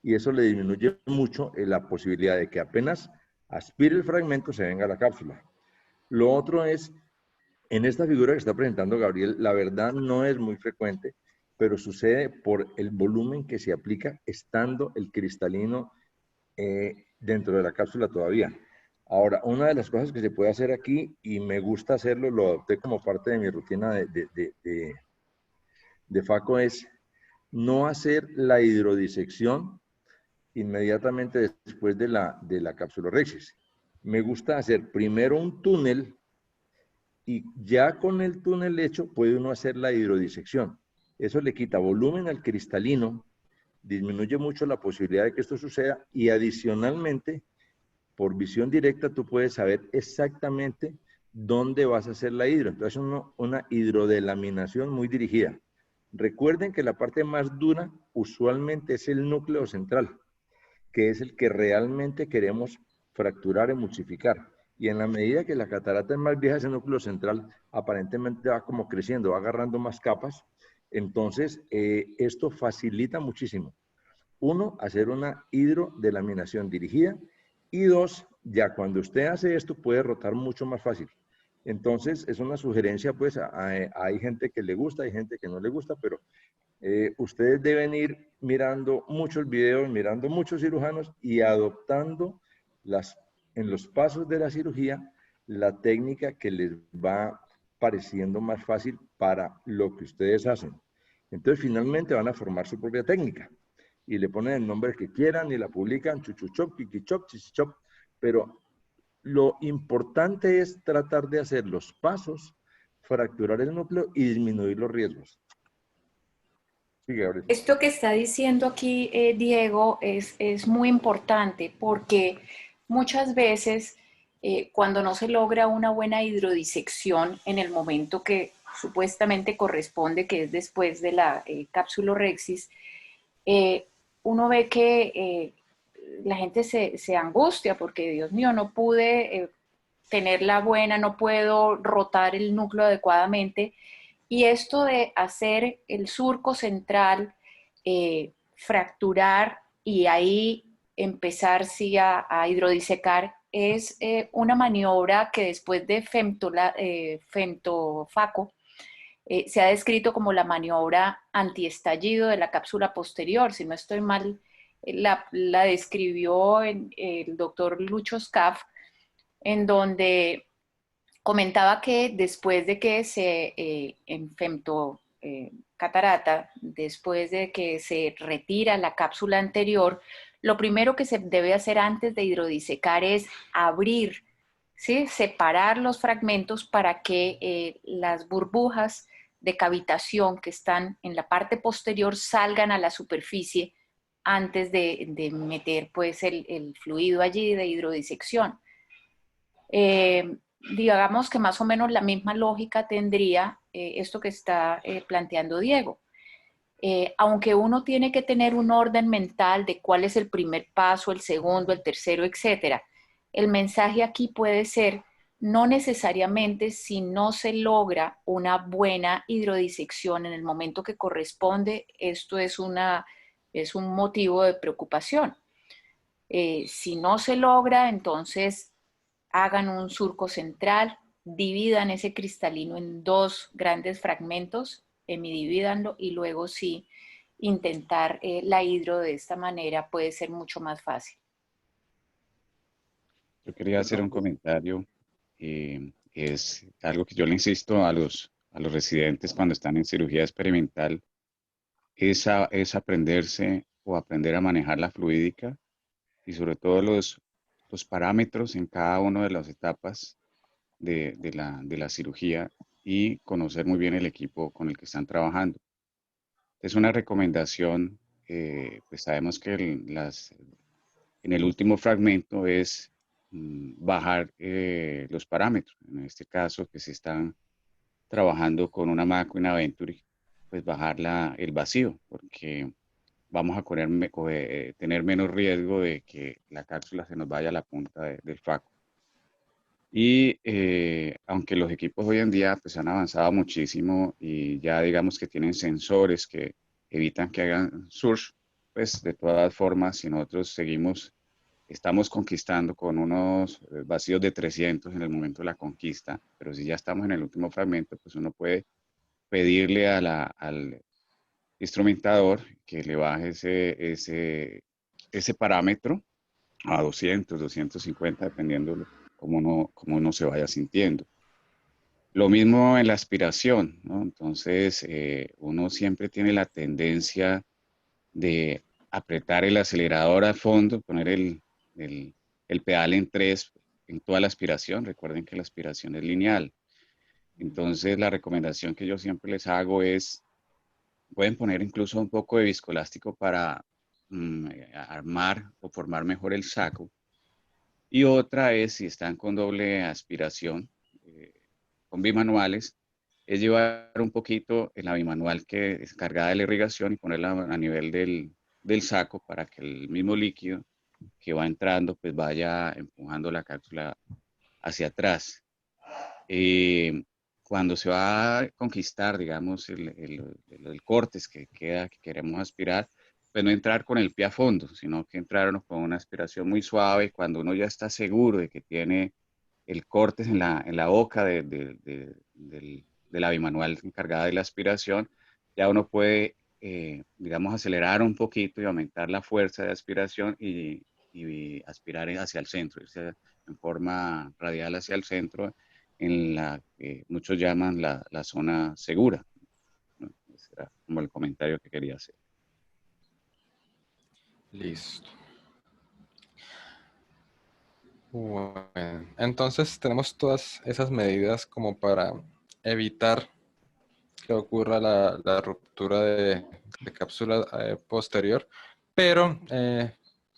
Y eso le disminuye mucho la posibilidad de que apenas aspire el fragmento se venga a la cápsula. Lo otro es en esta figura que está presentando Gabriel, la verdad no es muy frecuente, pero sucede por el volumen que se aplica estando el cristalino dentro de la cápsula todavía. Ahora, una de las cosas que se puede hacer aquí, y me gusta hacerlo, lo adopté como parte de mi rutina de FACO, es no hacer la hidrodisección inmediatamente después de la capsulorhexis. Me gusta hacer primero un túnel y ya con el túnel hecho puede uno hacer la hidrodisección. Eso le quita volumen al cristalino, disminuye mucho la posibilidad de que esto suceda y adicionalmente, por visión directa, tú puedes saber exactamente dónde vas a hacer la hidro. Entonces, una hidrodelaminación muy dirigida. Recuerden que la parte más dura usualmente es el núcleo central, que es el que realmente queremos fracturar, emulsificar. Y en la medida que la catarata es más vieja, ese núcleo central aparentemente va como creciendo, va agarrando más capas. Entonces, esto facilita muchísimo. Uno, hacer una hidrodelaminación dirigida. Y dos, ya cuando usted hace esto, puede rotar mucho más fácil. Entonces, es una sugerencia, pues, hay gente que le gusta, hay gente que no le gusta, pero ustedes deben ir mirando muchos videos, mirando muchos cirujanos y adoptando en los pasos de la cirugía la técnica que les va pareciendo más fácil para lo que ustedes hacen. Entonces, finalmente van a formar su propia técnica y le ponen el nombre que quieran y la publican, chuchuchop, kikichop, chichichop, pero lo importante es tratar de hacer los pasos, fracturar el núcleo y disminuir los riesgos. Sí, Gabriel. Esto que está diciendo aquí Diego es muy importante porque muchas veces cuando no se logra una buena hidrodisección en el momento que supuestamente corresponde, que es después de la capsulorhexis, uno ve que la gente se angustia porque, Dios mío, no pude tenerla buena, no puedo rotar el núcleo adecuadamente. Y esto de hacer el surco central, fracturar y ahí empezar sí, a hidrodisecar, es una maniobra que después de femtofaco se ha descrito como la maniobra antiestallido de la cápsula posterior. Si no estoy mal, la describió el doctor Lucho Scaff, en donde comentaba que después de que se enfemtó catarata, después de que se retira la cápsula anterior, lo primero que se debe hacer antes de hidrodisecar es abrir, ¿sí? Separar los fragmentos para que las burbujas de cavitación que están en la parte posterior salgan a la superficie antes de meter pues el fluido allí de hidrodisección. Digamos que más o menos la misma lógica tendría esto que está planteando Diego. Aunque uno tiene que tener un orden mental de cuál es el primer paso, el segundo, el tercero, etcétera, el mensaje aquí puede ser: no necesariamente si no se logra una buena hidrodisección en el momento que corresponde, esto es un motivo de preocupación. Si no se logra, entonces hagan un surco central, dividan ese cristalino en dos grandes fragmentos, hemidivídanlo, y luego sí intentar la hidro de esta manera puede ser mucho más fácil. Yo quería hacer un comentario. Es algo que yo le insisto a los residentes cuando están en cirugía experimental, es aprenderse o aprender a manejar la fluídica y sobre todo los parámetros en cada una de las etapas de la cirugía y conocer muy bien el equipo con el que están trabajando. Es una recomendación, pues sabemos que en el último fragmento es bajar los parámetros. En este caso, que se están trabajando con una máquina Venturi, pues bajar el vacío, porque vamos a tener menos riesgo de que la cápsula se nos vaya a la punta del faco. Y aunque los equipos hoy en día pues, han avanzado muchísimo y ya digamos que tienen sensores que evitan que hagan surge, pues de todas formas, si nosotros estamos conquistando con unos vacíos de 300 en el momento de la conquista, pero si ya estamos en el último fragmento, pues uno puede pedirle al instrumentador que le baje ese parámetro a 200, 250, dependiendo cómo uno se vaya sintiendo. Lo mismo en la aspiración, ¿no? Entonces, uno siempre tiene la tendencia de apretar el acelerador a fondo, poner el pedal en 3 en toda la aspiración. Recuerden que la aspiración es lineal. Entonces, la recomendación que yo siempre les hago es, pueden poner incluso un poco de viscoelástico para armar o formar mejor el saco. Y otra es, si están con doble aspiración, con bimanuales, es llevar un poquito en la bimanual que es cargada de la irrigación y ponerla a nivel del saco para que el mismo líquido que va entrando pues vaya empujando la cápsula hacia atrás. Cuando se va a conquistar, digamos, el cortes que queda, que queremos aspirar, pues no entrar con el pie a fondo, sino que entrarnos con una aspiración muy suave. Cuando uno ya está seguro de que tiene el cortes en la boca de la bimanual encargada de la aspiración, ya uno puede, digamos, acelerar un poquito y aumentar la fuerza de aspiración y aspirar hacia el centro, irse en forma radial hacia el centro, en la que muchos llaman la zona segura, ¿no? Ese era como el comentario que quería hacer. Listo. Bueno, entonces tenemos todas esas medidas como para evitar que ocurra la ruptura de cápsula posterior, pero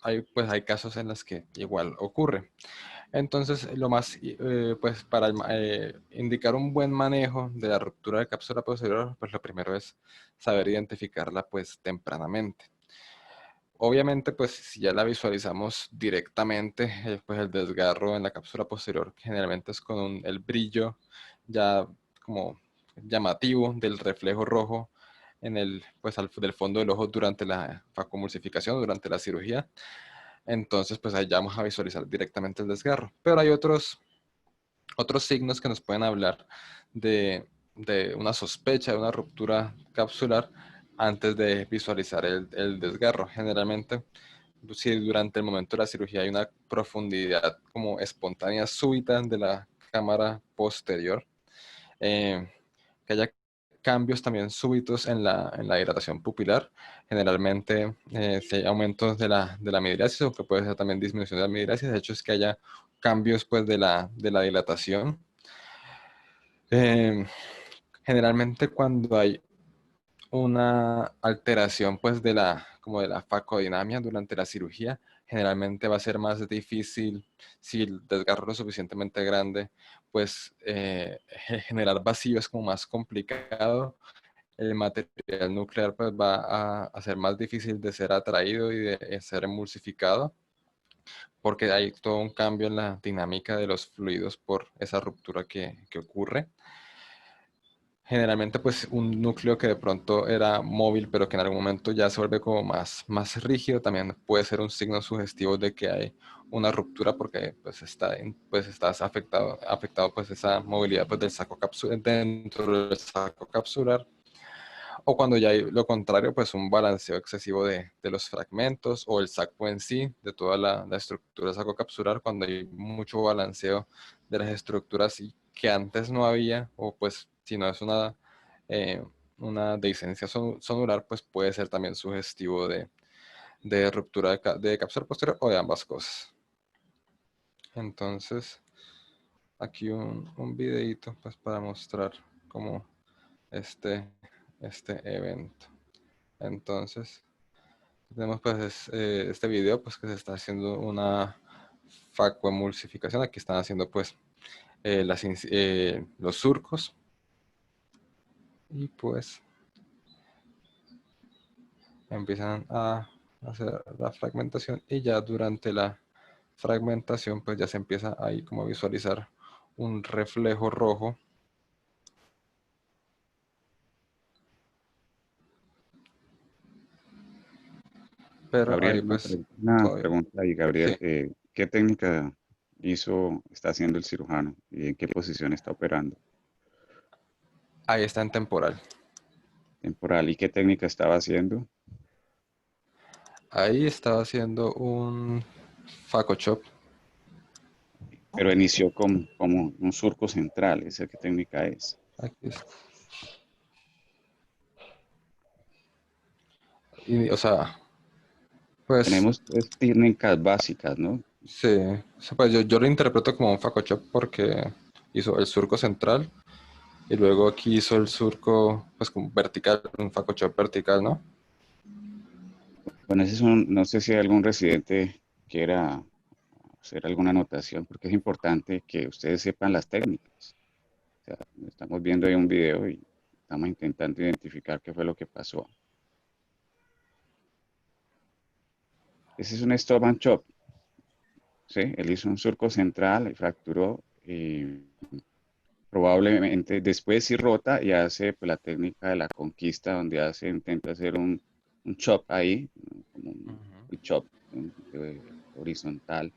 hay casos en los que igual ocurre. Entonces, lo más, pues para indicar un buen manejo de la ruptura de cápsula posterior, pues lo primero es saber identificarla pues tempranamente. Obviamente, pues si ya la visualizamos directamente, pues el desgarro en la cápsula posterior generalmente es con el brillo ya como llamativo del reflejo rojo pues del fondo del ojo durante la facomulsificación, durante la cirugía. Entonces, pues ahí ya vamos a visualizar directamente el desgarro. Pero hay otros signos que nos pueden hablar de una sospecha de una ruptura capsular antes de visualizar el desgarro. Generalmente si durante el momento de la cirugía hay una profundidad como espontánea súbita de la cámara posterior, que haya cambios también súbitos en la dilatación pupilar. Generalmente, si hay aumentos de la midriasis, o que puede ser también disminución de la midriasis, de hecho es que haya cambios pues, de la dilatación. Generalmente cuando hay una alteración pues como de la facodinamia durante la cirugía, generalmente va a ser más difícil, si el desgarro es lo suficientemente grande, pues generar vacío es como más complicado. El material nuclear pues va a ser más difícil de ser atraído y de ser emulsificado, porque hay todo un cambio en la dinámica de los fluidos por esa ruptura que ocurre. Generalmente, pues, un núcleo que de pronto era móvil, pero que en algún momento ya se vuelve como más rígido, también puede ser un signo sugestivo de que hay una ruptura, porque pues, estás afectado pues, esa movilidad pues, del saco capsular, dentro del saco capsular. O cuando ya hay lo contrario, pues un balanceo excesivo de los fragmentos o el saco en sí, de toda la estructura sacocapsular, cuando hay mucho balanceo de las estructuras y que antes no había, o pues si no es una dehiscencia sonular, pues puede ser también sugestivo de ruptura de cápsula posterior o de ambas cosas. Entonces, aquí un videito pues, para mostrar cómo este evento. Entonces, tenemos pues este video pues que se está haciendo una facoemulsificación. Aquí están haciendo pues los surcos. Y pues empiezan a hacer la fragmentación y ya durante la fragmentación pues ya se empieza ahí como a visualizar un reflejo rojo. Pero Gabriel, ahí pues una todavía. pregunta ahí, Gabriel. Sí, ¿Qué técnica está haciendo el cirujano y en qué posición está operando? ahí está en temporal. Temporal. ¿Y qué técnica estaba haciendo? Ahí estaba haciendo un facochop. Pero inició como un surco central. ¿Esa qué técnica es? Aquí está. Y, o sea, pues Tenemos tres técnicas básicas, ¿no? sí, o sea, pues yo lo interpreto como un facochop porque hizo el surco central y luego aquí hizo el surco pues como vertical, un facochop vertical, ¿no? Bueno, no sé si algún residente quiera hacer alguna anotación, porque es importante que ustedes sepan las técnicas. O sea, estamos viendo ahí un video y estamos intentando identificar qué fue lo que pasó. Ese es un stop and chop. ¿Sí? Él hizo un surco central y fracturó y probablemente después sí rota y hace pues, la técnica de la conquista donde intenta hacer un chop ahí, como un chop horizontal.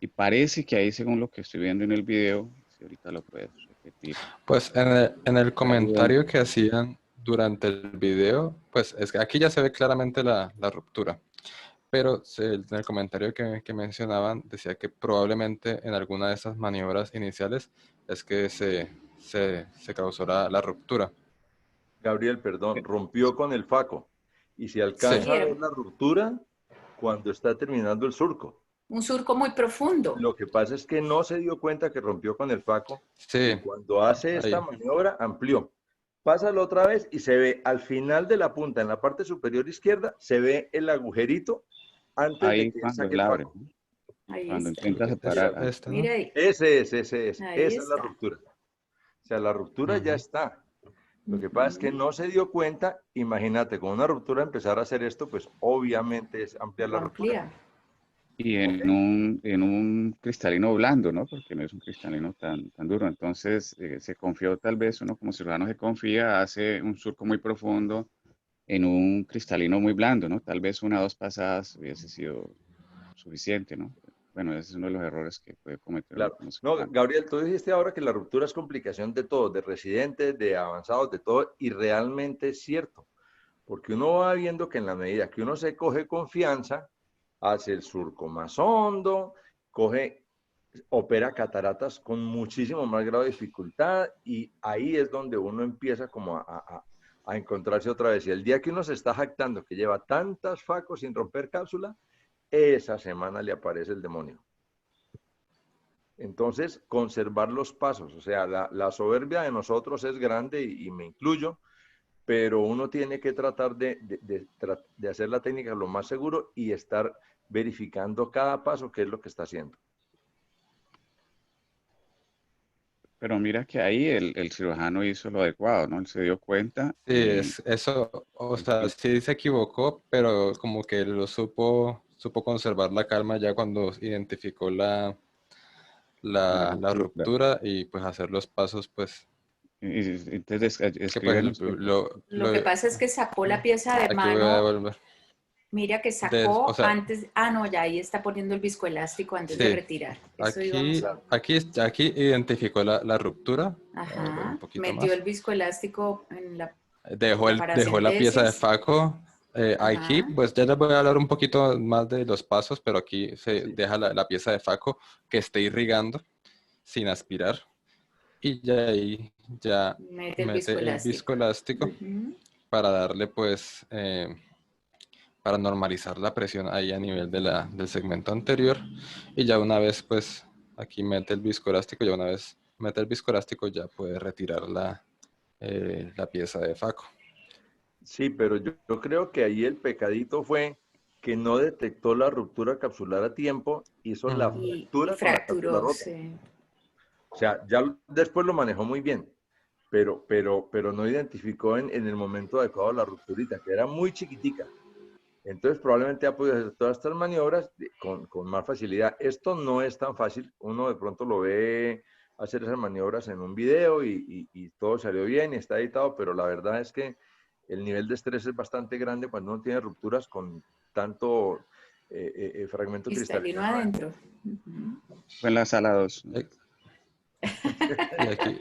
Y parece que ahí, según lo que estoy viendo en el video, si ahorita lo puedes repetir. Pues en el comentario que hacían durante el video, pues es que aquí ya se ve claramente la ruptura. Pero en el comentario que mencionaban decía que probablemente en alguna de esas maniobras iniciales es que se causó la ruptura. Gabriel, perdón, rompió con el faco. Y se Sí, alcanza a ver la ruptura cuando está terminando el surco. un surco muy profundo. Lo que pasa es que no se dio cuenta que rompió con el faco y sí, cuando hace esta ahí. maniobra amplió. Pásalo otra vez y se ve al final de la punta, en la parte superior izquierda, se ve el agujerito antes de Ahí que él cuando saque él el abre, faco. ¿no? Ahí Cuando está. intenta separar. Ahí. Esta, ¿no? Mira ahí. Ese es. Ahí Esa es la está. ruptura. O sea, la ruptura ya está. Lo que pasa es que no se dio cuenta. Imagínate, con una ruptura empezar a hacer esto, pues obviamente es ampliar Lo la ruptura. amplía. Y en un cristalino blando, ¿no? Porque no es un cristalino tan duro. Entonces, se confió tal vez, uno como cirujano se confía, hace un surco muy profundo en un cristalino muy blando, ¿no? Tal vez una o dos pasadas hubiese sido suficiente, ¿no? Bueno, ese es uno de los errores que puede cometer uno Claro. como No, cirujano. Gabriel, tú dijiste ahora que la ruptura es complicación de todo, de residentes, de avanzados, de todo, y realmente es cierto, porque uno va viendo que en la medida que uno se coge confianza, hace el surco más hondo, opera cataratas con muchísimo más grado de dificultad y ahí es donde uno empieza como a encontrarse otra vez. Y el día que uno se está jactando que lleva tantas facos sin romper cápsula, esa semana le aparece el demonio. Entonces, conservar los pasos, o sea, la soberbia de nosotros es grande y me incluyo, pero uno tiene que tratar de hacer la técnica lo más seguro y estar verificando cada paso qué es lo que está haciendo. Pero mira que ahí el cirujano hizo lo adecuado, ¿no? Él se dio cuenta Sí, y, eso, o y- sea, y- sí se equivocó, pero como que supo conservar la calma ya cuando identificó la la ruptura. ruptura y pues hacer los pasos, pues, Entonces que por escribe los ejemplo, tiempos. Lo que pasa es que sacó la pieza de aquí voy a mano, devolver. mira que O sacó sea, antes, no, ya ahí está poniendo el viscoelástico antes de sí, retirar. Eso íbamos a... aquí identificó la ruptura. A volver un Ajá, poquito metió el más. viscoelástico en Dejó la pieza de paracentesis. Faco. Aquí, Ajá, pues ya les voy a hablar un poquito más de los pasos, pero aquí se Sí, deja la pieza de Faco que esté irrigando sin aspirar. Y ya ahí ya mete el mete el viscoelástico. viscoelástico Ujú. para darle pues, para normalizar la presión ahí a nivel del segmento anterior. Y ya una vez pues aquí mete el viscoelástico, ya una vez mete el viscoelástico ya puede retirar la pieza de Faco. sí, pero yo creo que ahí el pecadito fue que no detectó la ruptura capsular a tiempo, hizo la Mm, Y fractura con la cápsula fracturó, rota. sí. O sea, ya después lo manejó muy bien, pero no identificó en el momento adecuado la rupturita, que era muy chiquitica. Entonces probablemente ha podido hacer todas estas maniobras con más facilidad. Esto no es tan fácil. Uno de pronto lo ve hacer esas maniobras en un video y todo salió bien y está editado, pero la verdad es que el nivel de estrés es bastante grande cuando uno tiene rupturas con tanto fragmento Cristalino cristalino adentro. adentro. Ujú. Fue en la sala 2. eh, Y aquí,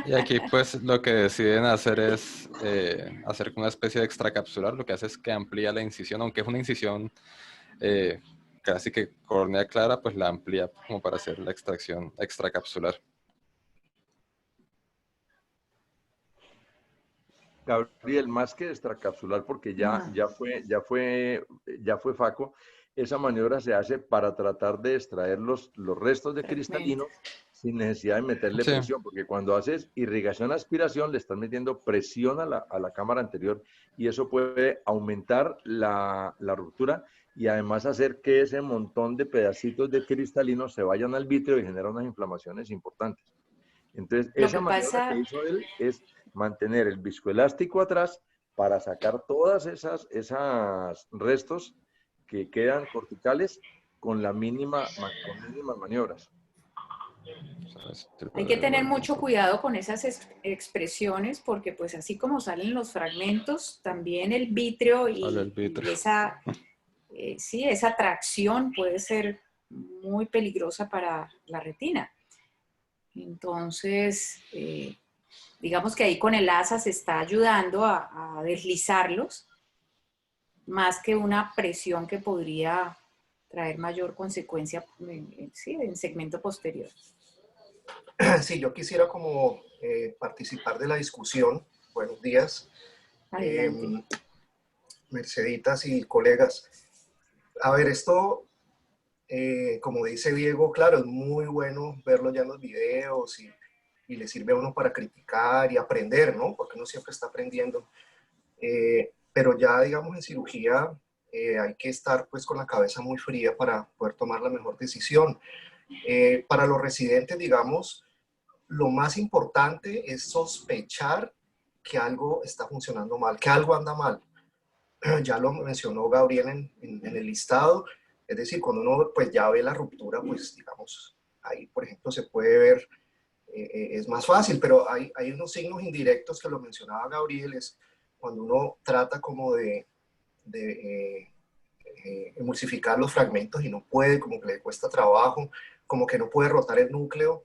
y aquí pues lo que deciden hacer es hacer una especie de extracapsular. Lo que hace es que amplía la incisión, aunque es una incisión eh, casi que córnea clara, pues la amplía como para hacer la extracción extracapsular. Gabriel, más que extracapsular, porque Ah, ya fue Faco, esa maniobra se hace para tratar de extraer los restos de fragmento. cristalino sin necesidad de meterle Sí, presión, porque cuando haces irrigación-aspiración le estás metiendo presión a la cámara anterior y eso puede aumentar la ruptura y además hacer que ese montón de pedacitos de cristalino se vayan al vítreo y genera unas inflamaciones importantes. Entonces, Lo esa que maniobra que pasa, hizo él es mantener el viscoelástico atrás para sacar todas esas restos que quedan corticales con con mínimas maniobras. hay que tener mucho cuidado con esas expresiones porque pues así como salen los fragmentos, también el vítreo sale el y vitro. esa, sí, esa tracción puede ser muy peligrosa para la retina. Entonces, digamos que ahí con el asa se está ayudando a deslizarlos más que una presión que podría traer mayor consecuencia sí, en segmento posterior. Sí, yo quisiera como participar de la discusión. Buenos días, Adelante. Merceditas y colegas. A ver, esto, como dice Diego, claro, es muy bueno verlo ya en los videos y le sirve a uno para criticar y aprender, ¿no? Porque uno siempre está aprendiendo. Pero ya, digamos, en cirugía hay que estar pues con la cabeza muy fría para poder tomar la mejor decisión. Para los residentes, digamos, lo más importante es sospechar que algo está funcionando mal, que algo anda mal. Ya lo mencionó Gabriel en el listado, es decir, cuando uno pues ya ve la ruptura, pues digamos, ahí por ejemplo se puede ver, es más fácil, pero hay unos signos indirectos que lo mencionaba Gabriel, es cuando uno trata como de emulsificar los fragmentos y no puede, como que le cuesta trabajo, como que no puede rotar el núcleo.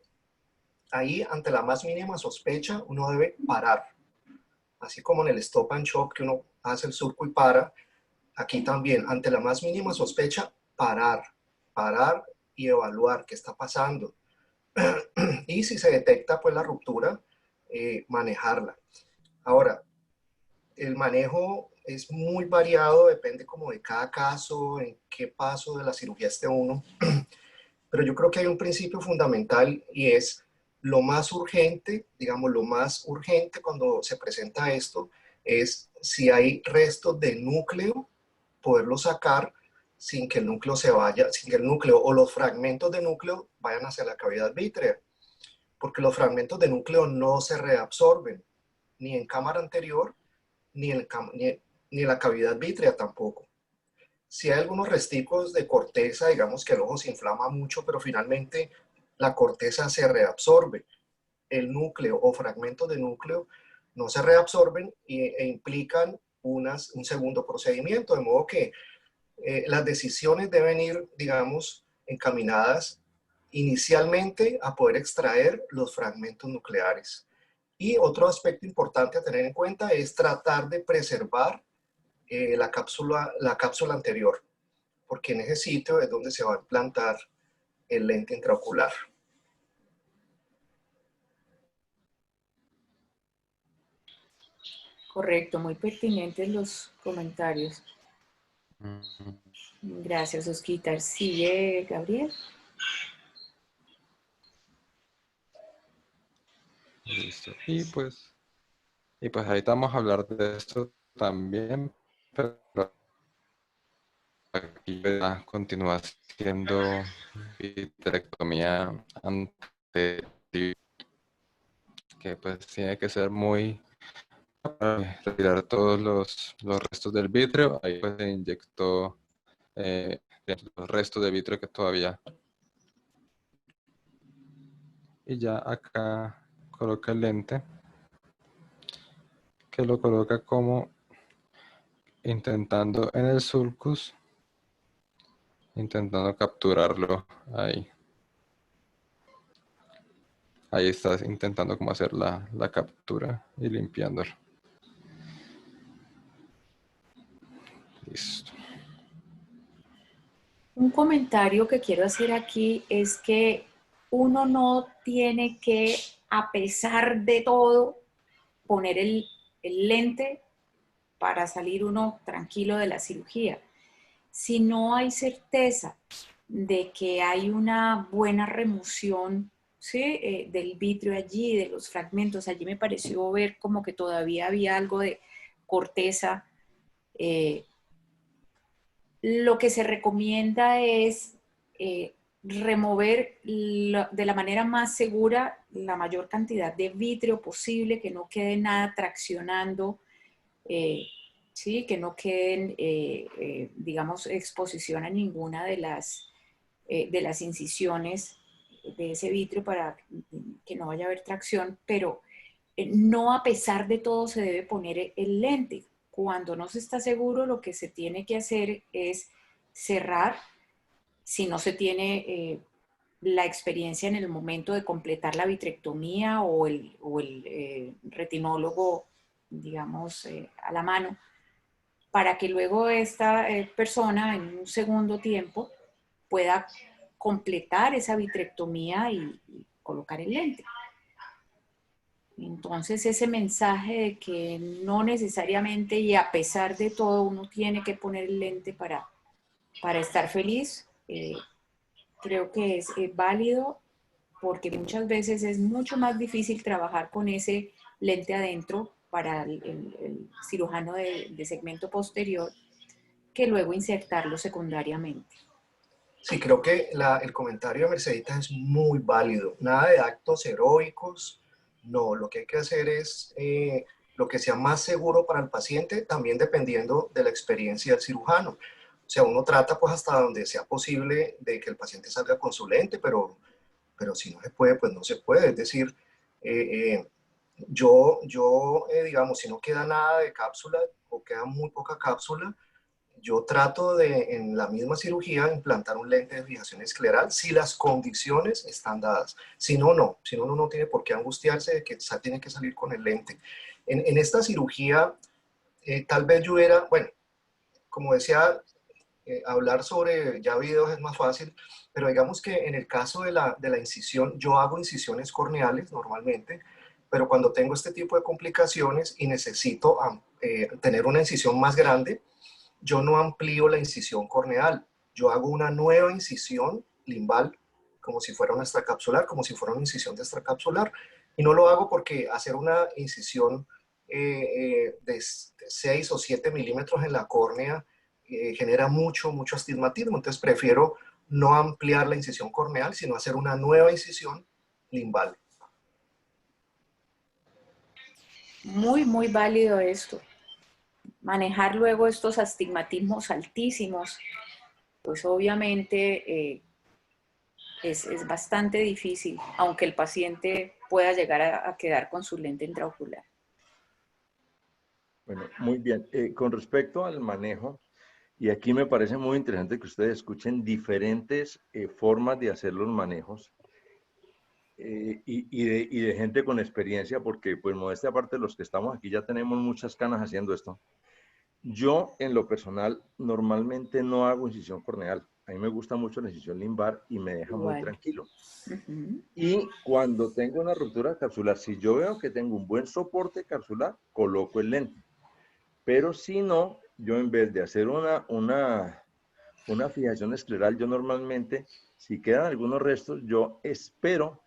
Ahí, ante la más mínima sospecha, uno debe parar. Así como en el stop and shop, que uno hace el surco y para, aquí también, ante la más mínima sospecha, parar y evaluar qué está pasando. Y si se detecta pues la ruptura, manejarla. Ahora, el manejo es muy variado, depende como de cada caso, en qué paso de la cirugía esté uno. Pero yo creo que hay un principio fundamental y es lo más urgente, digamos, lo más urgente cuando se presenta esto es si hay restos de núcleo, poderlo sacar sin que el núcleo se vaya, sin que el núcleo o los fragmentos de núcleo vayan hacia la cavidad vítrea, porque los fragmentos de núcleo no se reabsorben, ni en cámara anterior, ni en la cavidad vítrea tampoco. Si hay algunos resticos de corteza, digamos que el ojo se inflama mucho, pero finalmente la corteza se reabsorbe. El núcleo o fragmentos de núcleo no se reabsorben e implican un segundo procedimiento, de modo que las decisiones deben ir, digamos, encaminadas inicialmente a poder extraer los fragmentos nucleares. Y otro aspecto importante a tener en cuenta es tratar de preservar la cápsula anterior, porque en ese sitio es donde se va a implantar el lente intraocular. Correcto, muy pertinentes los comentarios. Ujú. Gracias, Osquitar. Sigue, Gabriel. Listo. Y pues ahorita vamos a hablar de esto también, pero aquí ya continúa siendo vitrectomía anterior, que pues tiene que ser muy para retirar todos los restos del vítreo. Ahí pues se inyectó los restos de vítreo que todavía. Y ya acá coloca el lente, que lo coloca como intentando en el sulcus, intentando capturarlo ahí. Ahí estás intentando como hacer la captura y limpiándolo. Listo. Un comentario que quiero hacer aquí es que uno no tiene que, a pesar de todo, poner el lente para salir uno tranquilo de la cirugía. Si no hay certeza de que hay una buena remoción, ¿sí? Del vitrio allí, de los fragmentos, allí me pareció ver como que todavía había algo de corteza. Lo que se recomienda es remover de la manera más segura la mayor cantidad de vitrio posible, que no quede nada traccionando, ¿sí? Que no queden, digamos, exposición a ninguna de las incisiones de ese vitrio para que no vaya a haber tracción, pero no a pesar de todo se debe poner el lente. Cuando no se está seguro, lo que se tiene que hacer es cerrar, si no se tiene la experiencia en el momento de completar la vitrectomía o el retinólogo, digamos, a la mano, para que luego esta persona en un segundo tiempo pueda completar esa vitrectomía y colocar el lente. Entonces ese mensaje de que no necesariamente y a pesar de todo uno tiene que poner el lente para estar feliz, creo que es válido porque muchas veces es mucho más difícil trabajar con ese lente adentro para el cirujano de segmento posterior que luego insertarlo secundariamente. Sí, creo que el comentario de Mercedita es muy válido. Nada de actos heroicos. No, lo que hay que hacer es lo que sea más seguro para el paciente, también dependiendo de la experiencia del cirujano. O sea, uno trata pues hasta donde sea posible de que el paciente salga con su lente, pero si no se puede, pues no se puede. Es decir, digamos, si no queda nada de cápsula o queda muy poca cápsula, yo trato de, en la misma cirugía, implantar un lente de fijación escleral si las condiciones están dadas. Si no, no. Si no, uno no tiene por qué angustiarse de que tiene que salir con el lente. En esta cirugía, tal vez yo era, bueno, como decía, hablar sobre ya videos es más fácil, pero digamos que en el caso de la incisión, yo hago incisiones corneales normalmente, pero cuando tengo este tipo de complicaciones y necesito tener una incisión más grande, yo no amplío la incisión corneal, yo hago una nueva incisión limbal, como si fuera una extracapsular, como si fuera una incisión de extracapsular, y no lo hago porque hacer una incisión de 6 o 7 milímetros en la córnea genera mucho astigmatismo, entonces prefiero no ampliar la incisión corneal, sino hacer una nueva incisión limbal. Muy válido esto. Manejar luego estos astigmatismos altísimos, pues obviamente es bastante difícil, aunque el paciente pueda llegar a quedar con su lente intraocular. Bueno, muy bien. Con respecto al manejo, y aquí me parece muy interesante que ustedes escuchen diferentes formas de hacer los manejos y de gente con experiencia, porque pues modestia aparte, los que estamos aquí ya tenemos muchas canas haciendo esto. Yo, en lo personal, normalmente no hago incisión corneal. A mí me gusta mucho la incisión limbar y me deja muy tranquilo. Y cuando tengo una ruptura capsular, si yo veo que tengo un buen soporte capsular, coloco el lente. Pero si no, yo en vez de hacer una fijación escleral, yo normalmente, si quedan algunos restos, yo espero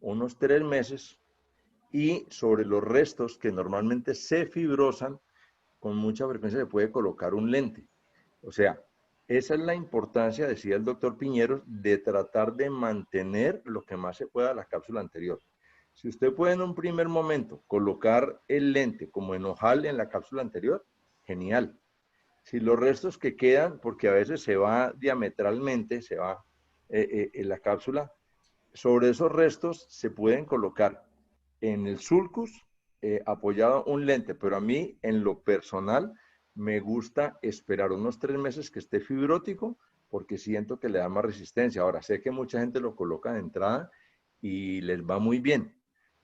unos 3 meses y sobre los restos que normalmente se fibrosan, con mucha frecuencia se puede colocar un lente. O sea, esa es la importancia, decía el doctor Piñeros, de tratar de mantener lo que más se pueda la cápsula anterior. Si usted puede en un primer momento colocar el lente como en ojal en la cápsula anterior, genial. Si los restos que quedan, porque a veces se va diametralmente, se va en la cápsula, sobre esos restos se pueden colocar en el sulcus apoyado un lente, pero a mí en lo personal me gusta esperar unos 3 meses que esté fibrótico porque siento que le da más resistencia. Ahora, sé que mucha gente lo coloca de entrada y les va muy bien.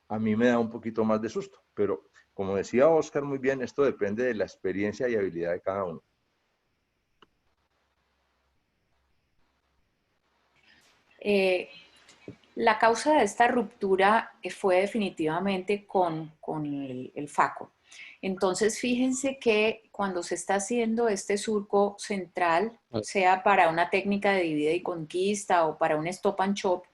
A mí me da un poquito más de susto, pero como decía Oscar muy bien, esto depende de la experiencia y habilidad de cada uno. La causa de esta ruptura fue definitivamente con el FACO. Entonces, fíjense que cuando se está haciendo este surco central, sea para una técnica de divide y conquista o para un stop and chop,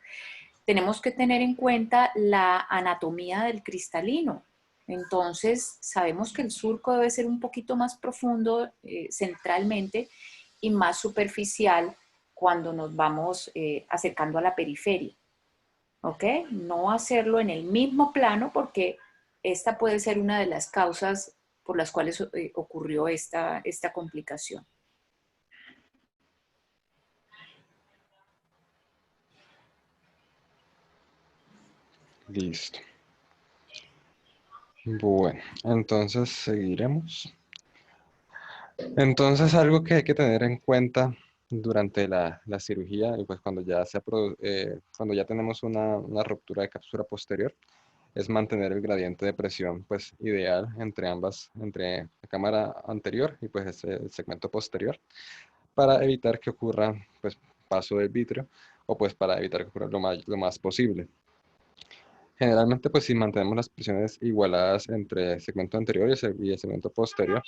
tenemos que tener en cuenta la anatomía del cristalino. Entonces, sabemos que el surco debe ser un poquito más profundo centralmente y más superficial cuando nos vamos acercando a la periferia. ¿Ok? No hacerlo en el mismo plano porque esta puede ser una de las causas por las cuales ocurrió esta complicación. Listo. Bueno, entonces seguiremos. Entonces, algo que hay que tener en cuenta durante la cirugía y pues cuando ya tenemos una ruptura de cápsula posterior, es mantener el gradiente de presión pues ideal entre la cámara anterior y pues el segmento posterior para evitar que ocurra pues paso del vítreo o pues para evitar que ocurra lo más posible. Generalmente pues si mantenemos las presiones igualadas entre el segmento anterior y el segmento posterior,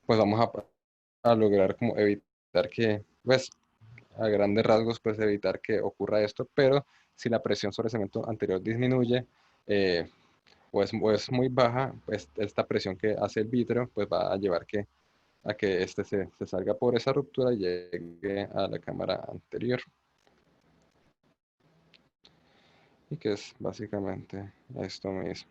pues vamos a lograr como evitar que, pues, a grandes rasgos, pues evitar que ocurra esto, pero si la presión sobre el segmento anterior disminuye o es muy baja, pues esta presión que hace el vítreo, pues va a llevar a que este se salga por esa ruptura y llegue a la cámara anterior. Y que es básicamente esto mismo.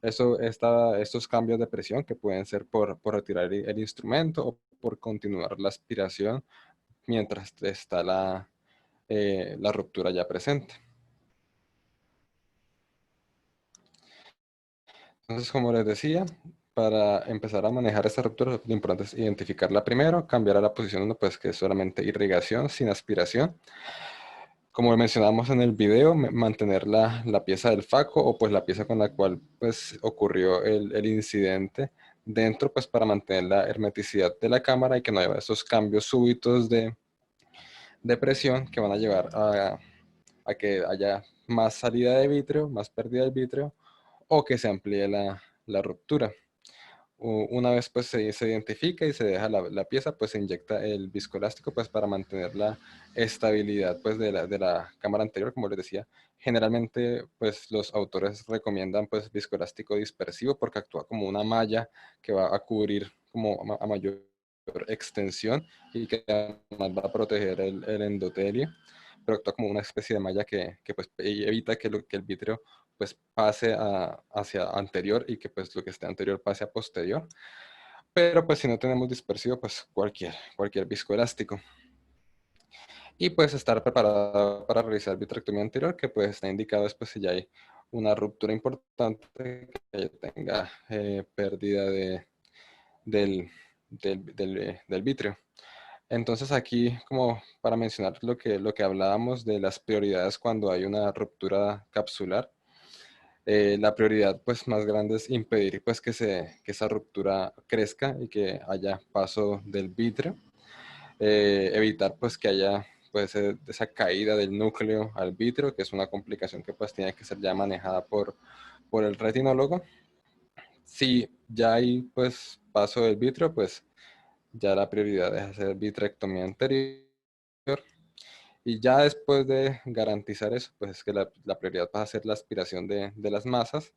Estos cambios de presión que pueden ser por retirar el instrumento o por continuar la aspiración mientras está la ruptura ya presente. Entonces, como les decía, para empezar a manejar esta ruptura, lo importante es identificarla primero, cambiar a la posición 1, pues que es solamente irrigación sin aspiración. Como mencionamos en el video, mantener la pieza del FACO o pues la pieza con la cual pues ocurrió el incidente dentro, pues para mantener la hermeticidad de la cámara y que no haya esos cambios súbitos de presión que van a llevar a que haya más salida de vitrio, más pérdida de vitrio, o que se amplíe la ruptura. Una vez pues se identifica y se deja la pieza, pues se inyecta el viscoelástico pues para mantener la estabilidad pues de la cámara anterior, como les decía. Generalmente pues los autores recomiendan pues viscoelástico dispersivo porque actúa como una malla que va a cubrir como a mayor extensión y que además va a proteger el endotelio, pero actúa como una especie de malla que pues evita que el vitrio pues pase hacia anterior y que pues lo que esté anterior pase a posterior. Pero pues si no tenemos dispersivo, pues cualquier viscoelástico. Y pues estar preparado para realizar vitrectomía anterior, que pues está indicado después si ya hay una ruptura importante, que tenga pérdida del vitrio. Entonces aquí, como para mencionar lo que hablábamos de las prioridades cuando hay una ruptura capsular, la prioridad pues más grande es impedir pues que esa ruptura crezca y que haya paso del vitrio, evitar pues que haya pues esa caída del núcleo al vitrio, que es una complicación que pues tiene que ser ya manejada por el retinólogo. Si ya hay pues paso del vitrio, pues ya la prioridad es hacer vitrectomía anterior. Y ya después de garantizar eso, pues es que la prioridad va a ser la aspiración de las masas.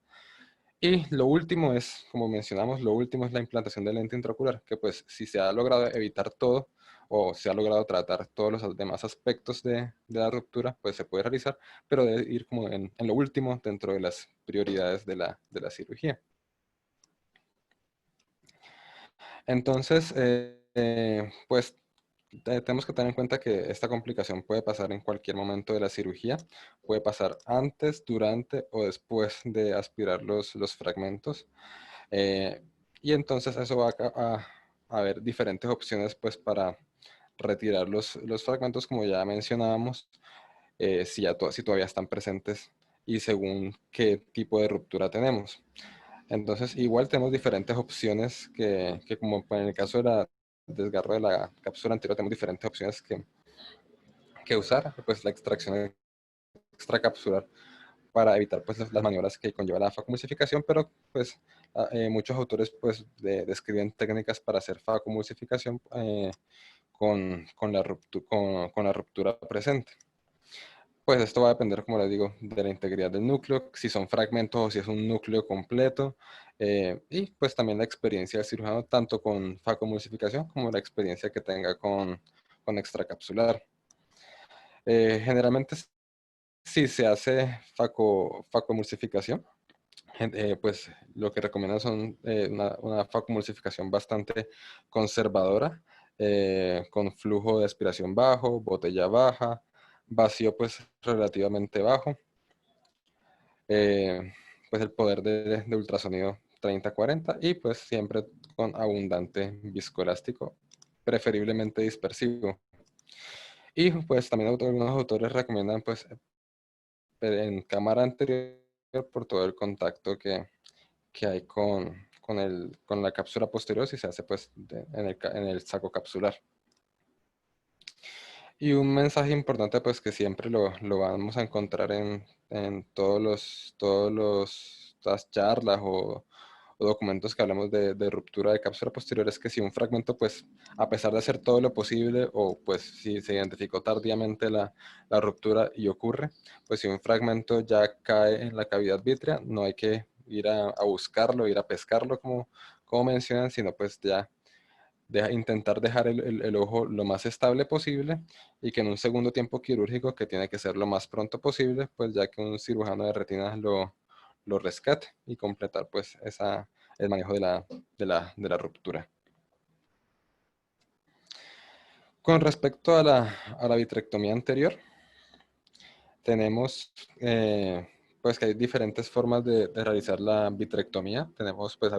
Y lo último es, como mencionamos, lo último es la implantación de lente intraocular, que pues si se ha logrado evitar todo o se ha logrado tratar todos los demás aspectos de la ruptura, pues se puede realizar, pero debe ir como en lo último dentro de las prioridades de la cirugía. Entonces, pues tenemos que tener en cuenta que esta complicación puede pasar en cualquier momento de la cirugía, puede pasar antes, durante o después de aspirar los fragmentos. Eh, y entonces eso va a haber diferentes opciones pues para retirar los fragmentos, como ya mencionábamos, si todavía están presentes y según qué tipo de ruptura tenemos. Entonces, igual tenemos diferentes opciones que como en el caso de la desgarro de la cápsula anterior, tenemos diferentes opciones que usar, pues la extracción extracapsular para evitar pues las maniobras que conlleva la facomulsificación, pero pues muchos autores pues describen técnicas para hacer facomulsificación con la ruptura presente. Pues esto va a depender, como les digo, de la integridad del núcleo, si son fragmentos o si es un núcleo completo, y pues también la experiencia del cirujano, tanto con facomulsificación como la experiencia que tenga con extracapsular. Generalmente, si se hace facomulsificación, pues lo que recomiendan son una facomulsificación bastante conservadora, con flujo de aspiración bajo, botella baja, vacío pues relativamente bajo, pues el poder de ultrasonido 30-40 y pues siempre con abundante viscoelástico, preferiblemente dispersivo. Y pues también algunos autores recomiendan pues en cámara anterior por todo el contacto que hay con la cápsula posterior si se hace pues en el saco capsular. Y un mensaje importante pues que siempre lo vamos a encontrar en las charlas o documentos que hablamos de ruptura de cápsula posterior es que si un fragmento pues a pesar de hacer todo lo posible o pues si se identificó tardíamente la ruptura y ocurre, pues si un fragmento ya cae en la cavidad vítrea no hay que ir a buscarlo, ir a pescarlo como mencionan, sino pues ya intentar dejar el ojo lo más estable posible y que en un segundo tiempo quirúrgico, que tiene que ser lo más pronto posible, pues ya que un cirujano de retina lo rescate y completar pues el manejo de la ruptura. Con respecto a la vitrectomía anterior, tenemos pues que hay diferentes formas de realizar la vitrectomía. Tenemos pues,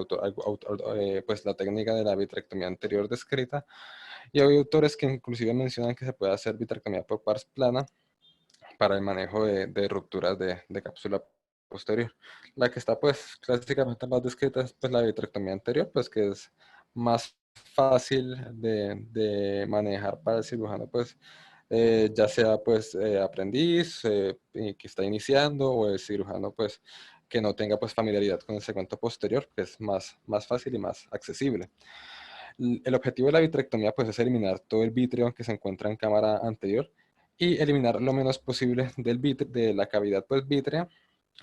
pues la técnica de la vitrectomía anterior descrita y hay autores que inclusive mencionan que se puede hacer vitrectomía por pars plana para el manejo de rupturas de cápsula posterior. La que está pues clásicamente más descrita es pues la vitrectomía anterior, pues que es más fácil de manejar para el cirujano, pues ya sea pues aprendiz y que está iniciando, o el cirujano pues que no tenga pues familiaridad con el segmento posterior, que es más fácil y más accesible. El objetivo de la vitrectomía pues es eliminar todo el vítreo que se encuentra en cámara anterior y eliminar lo menos posible de la cavidad pues vítrea,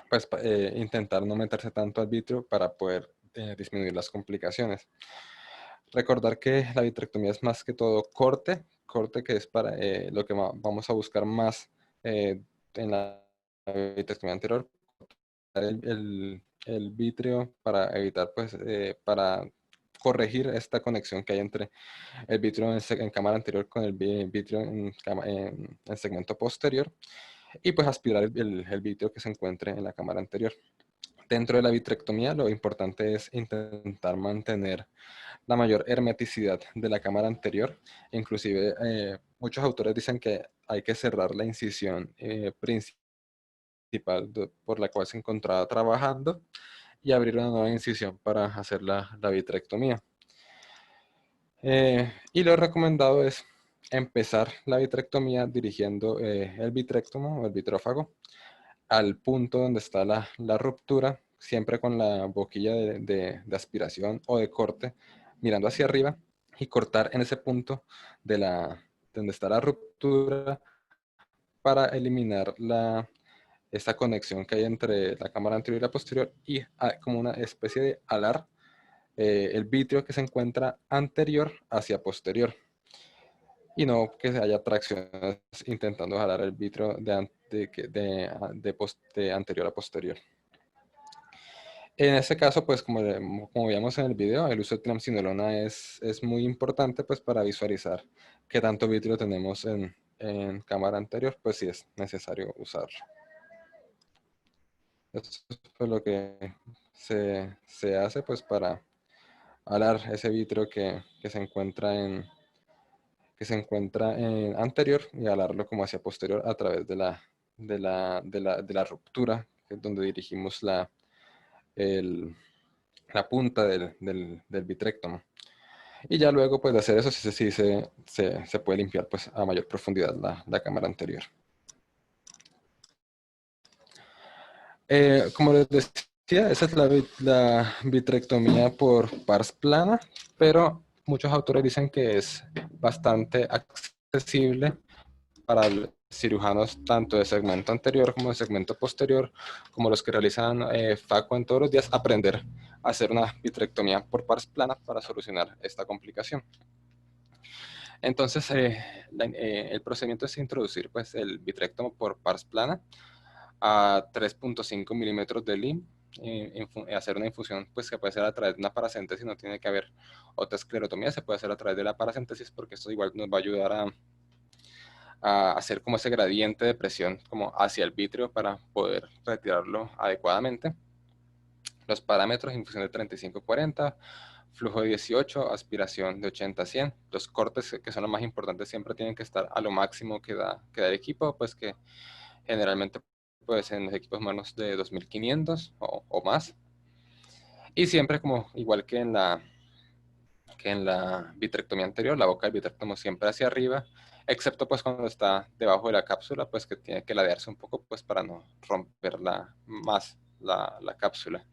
pues intentar no meterse tanto al vítreo para poder disminuir las complicaciones. Recordar que la vitrectomía es más que todo corte que es para lo que vamos a buscar más en la vitrectomía anterior, el vítreo para evitar, pues, para corregir esta conexión que hay entre el vítreo en cámara anterior con el vítreo en el segmento posterior, y pues aspirar el vítreo que se encuentre en la cámara anterior. Dentro de la vitrectomía, lo importante es intentar mantener la mayor hermeticidad de la cámara anterior. Inclusive, muchos autores dicen que hay que cerrar la incisión principal por la cual se encontraba trabajando y abrir una nueva incisión para hacer la vitrectomía. Y lo recomendado es empezar la vitrectomía dirigiendo el vitrectomo o el vitrófago al punto donde está la ruptura, siempre con la boquilla de aspiración o de corte, mirando hacia arriba, y cortar en ese punto donde está la ruptura para eliminar esta conexión que hay entre la cámara anterior y la posterior, y como una especie de alar el vítreo que se encuentra anterior hacia posterior, y no que haya tracciones intentando jalar el vítreo de anterior a posterior. En este caso, pues como veíamos en el video, el uso de triamcinolona es muy importante pues para visualizar qué tanto vítreo tenemos en cámara anterior, pues sí es necesario usarlo. Esto es lo que se hace pues para alar ese vítreo que se encuentra en anterior, y alarlo como hacia posterior a través de la ruptura, que es donde dirigimos la punta del vitrectomo. Y ya luego pues de hacer eso sí se puede limpiar pues a mayor profundidad la cámara anterior. Como les decía, esa es la vitrectomía por pars plana, pero muchos autores dicen que es bastante accesible para cirujanos tanto de segmento anterior como de segmento posterior, como los que realizan FACO en todos los días, aprender a hacer una vitrectomía por pars plana para solucionar esta complicación. Entonces, el procedimiento es introducir pues, el vitrectomo por pars plana a 3.5 milímetros de LIM, hacer una infusión pues, que puede ser a través de una paracentesis, no tiene que haber otra esclerotomía, se puede hacer a través de la paracentesis, porque esto igual nos va a ayudar a hacer como ese gradiente de presión como hacia el vítreo para poder retirarlo adecuadamente. Los parámetros: infusión de 35-40, flujo de 18, aspiración de 80-100. Los cortes, que son los más importantes, siempre tienen que estar a lo máximo que da el equipo, pues que generalmente pues en los equipos humanos de 2500 o más. Y siempre, como igual que en la vitrectomía anterior, la boca del vitrectomo siempre hacia arriba, excepto pues cuando está debajo de la cápsula, pues que tiene que ladearse un poco pues para no romper más la cápsula.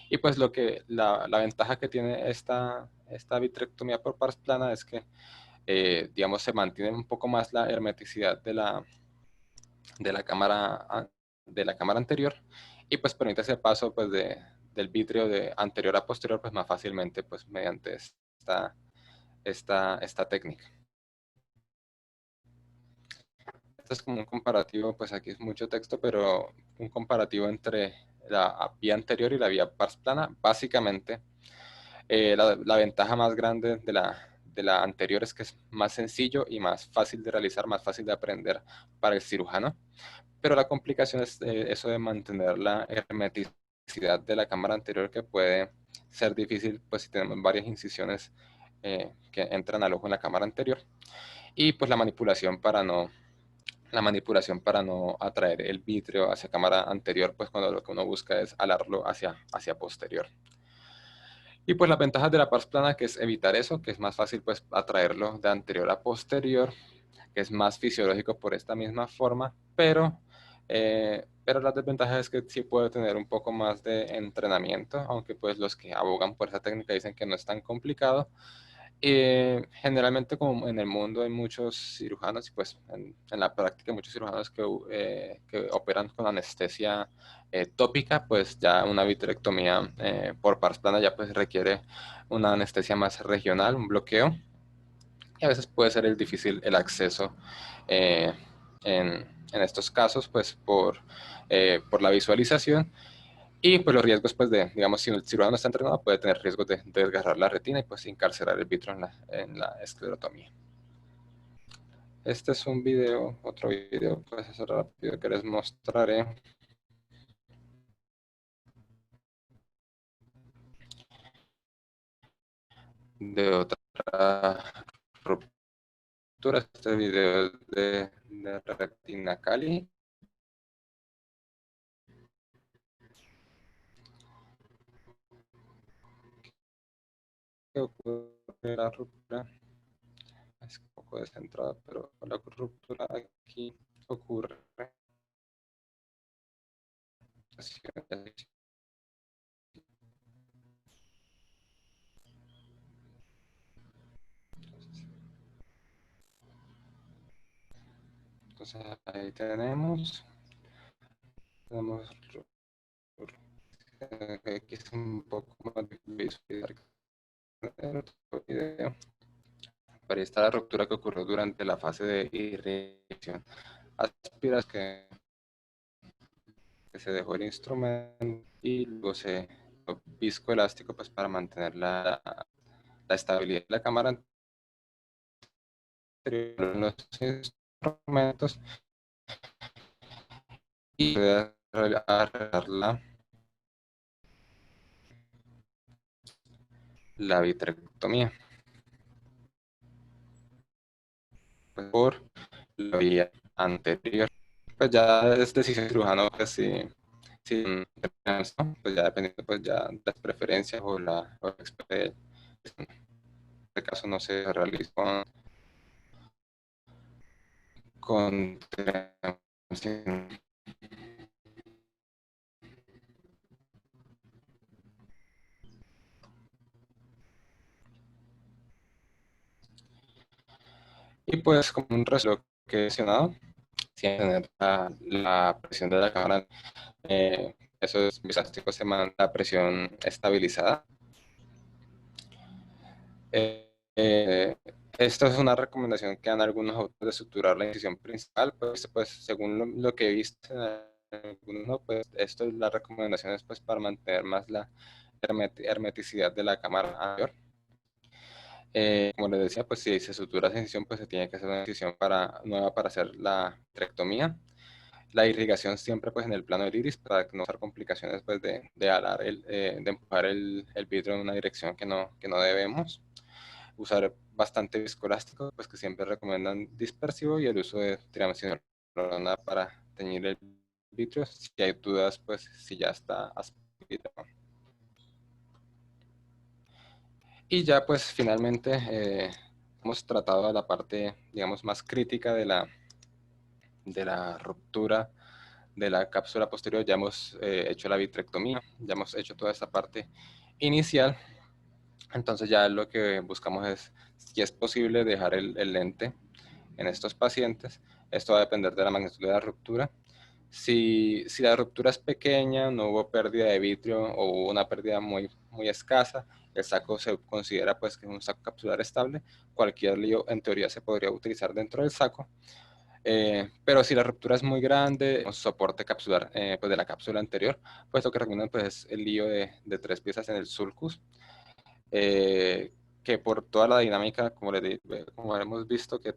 Y pues la ventaja que tiene esta vitrectomía por pars plana es que digamos se mantiene un poco más la hermeticidad de la cámara anterior, y pues permite ese paso pues del vítreo de anterior a posterior pues más fácilmente pues mediante esta técnica. Esto es como un comparativo, pues aquí es mucho texto, pero un comparativo entre la vía anterior y la vía pars plana. Básicamente, la ventaja más grande de la anterior es que es más sencillo y más fácil de realizar, más fácil de aprender para el cirujano, pero la complicación es eso de mantener la hermeticidad de la cámara anterior, que puede ser difícil pues si tenemos varias incisiones que entran al ojo en la cámara anterior, y pues la manipulación para no la manipulación para no atraer el vitrio hacia cámara anterior, pues cuando lo que uno busca es alarlo hacia posterior. Y pues las ventajas de la pars plana, que es evitar eso, que es más fácil pues atraerlo de anterior a posterior, que es más fisiológico por esta misma forma, pero la desventaja es que sí puede tener un poco más de entrenamiento, aunque pues los que abogan por esa técnica dicen que no es tan complicado. Generalmente, como en el mundo hay muchos cirujanos, y pues en la práctica hay muchos cirujanos que operan con anestesia tópica, pues ya una vitrectomía por pars plana ya pues requiere una anestesia más regional, un bloqueo, y a veces puede ser difícil el acceso eh, en estos casos, pues por la visualización. Y pues los riesgos, pues digamos, si el cirujano no está entrenado, puede tener riesgos de desgarrar la retina y pues encarcelar el vitro en la esclerotomía. Este es un video, otro video, pues es rápido que les mostraré. De otra ruptura, este video es de retina cali. ¿Qué ocurre la ruptura? Es un poco descentrada, pero la ruptura aquí ocurre. Entonces ahí tenemos aquí es un poco más difícil en otro video. Pero ahí está la ruptura que ocurrió durante la fase de irrigación. Aspiras que se dejó el instrumento y luego se viscoelástico pues para mantener la estabilidad de la cámara anterior en los instrumentos y arreglar la vitrectomía pues, por la vía anterior. Pues ya es decisión cirujano, pues si pues ya dependiendo pues ya de las preferencias o la experiencia. En este caso no se realiza con y pues como un resumen que he mencionado, tiene que tener la presión de la cámara, esos bisásticos se mantiene la presión estabilizada. Esto es una recomendación que dan algunos autores de suturar la incisión principal, pues según lo que he visto pues esto es la recomendación es pues para mantener más la hermeticidad de la cámara anterior. Como les decía, pues si se sutura esa incisión, pues se tiene que hacer una incisión nueva para hacer la vitrectomía. La irrigación siempre pues en el plano del iris para no usar complicaciones pues de alar de empujar el vidrio en una dirección que no debemos. Usar bastante viscoelástico, pues que siempre recomiendan dispersivo y el uso de triamcinolona para teñir el vitrio. Si hay dudas, pues si ya está aspirado. Y ya pues finalmente hemos tratado la parte, digamos, más crítica de la ruptura de la cápsula posterior. Ya hemos hecho la vitrectomía, ya hemos hecho toda esta parte inicial. Entonces ya lo que buscamos es si es posible dejar el lente en estos pacientes. Esto va a depender de la magnitud de la ruptura. Si la ruptura es pequeña, no hubo pérdida de vitrio o hubo una pérdida muy, muy escasa, el saco se considera pues que es un saco capsular estable. Cualquier lío en teoría se podría utilizar dentro del saco. Pero si la ruptura es muy grande, un soporte capsular pues de la cápsula anterior, pues lo que recomiendan pues, es el lío de 3 piezas en el sulcus, que por toda la dinámica, como hemos visto, que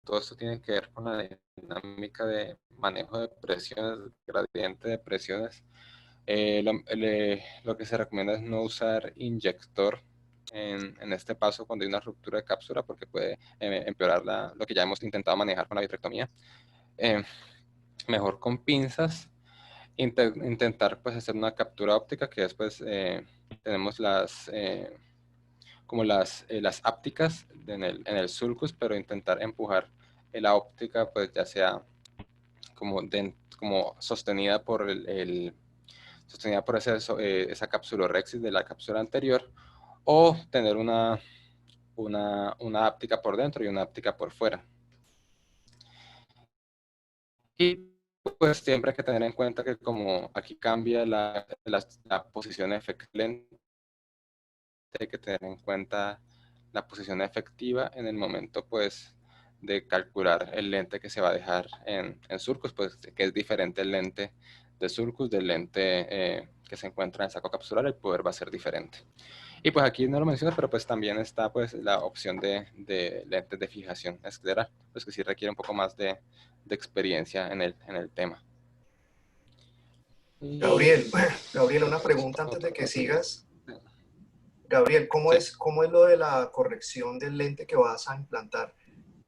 todo esto tiene que ver con la dinámica de manejo de presiones, gradiente de presiones. Lo que se recomienda es no usar inyector en este paso cuando hay una ruptura de cápsula, porque puede empeorar lo que ya hemos intentado manejar con la vitrectomía. Mejor con pinzas, intentar pues hacer una captura óptica, que después tenemos como las ápticas en el sulcus, pero intentar empujar la óptica, pues ya sea como sostenida por sostenida por esa capsulorhexis de la cápsula anterior, o tener una áptica por dentro y una áptica por fuera. Y pues siempre hay que tener en cuenta que como aquí cambia la posición efectiva, hay que tener en cuenta la posición efectiva en el momento pues de calcular el lente que se va a dejar en sulcus, pues que es diferente el lente de sulcus del lente que se encuentra en el saco capsular. El poder va a ser diferente. Y pues aquí no lo menciono, pero pues también está pues la opción de lentes de fijación escleral, pues que sí requiere un poco más de experiencia en el tema. Gabriel, Gabriel, una pregunta antes de que sigas. Gabriel, ¿cómo es lo de la corrección del lente que vas a implantar?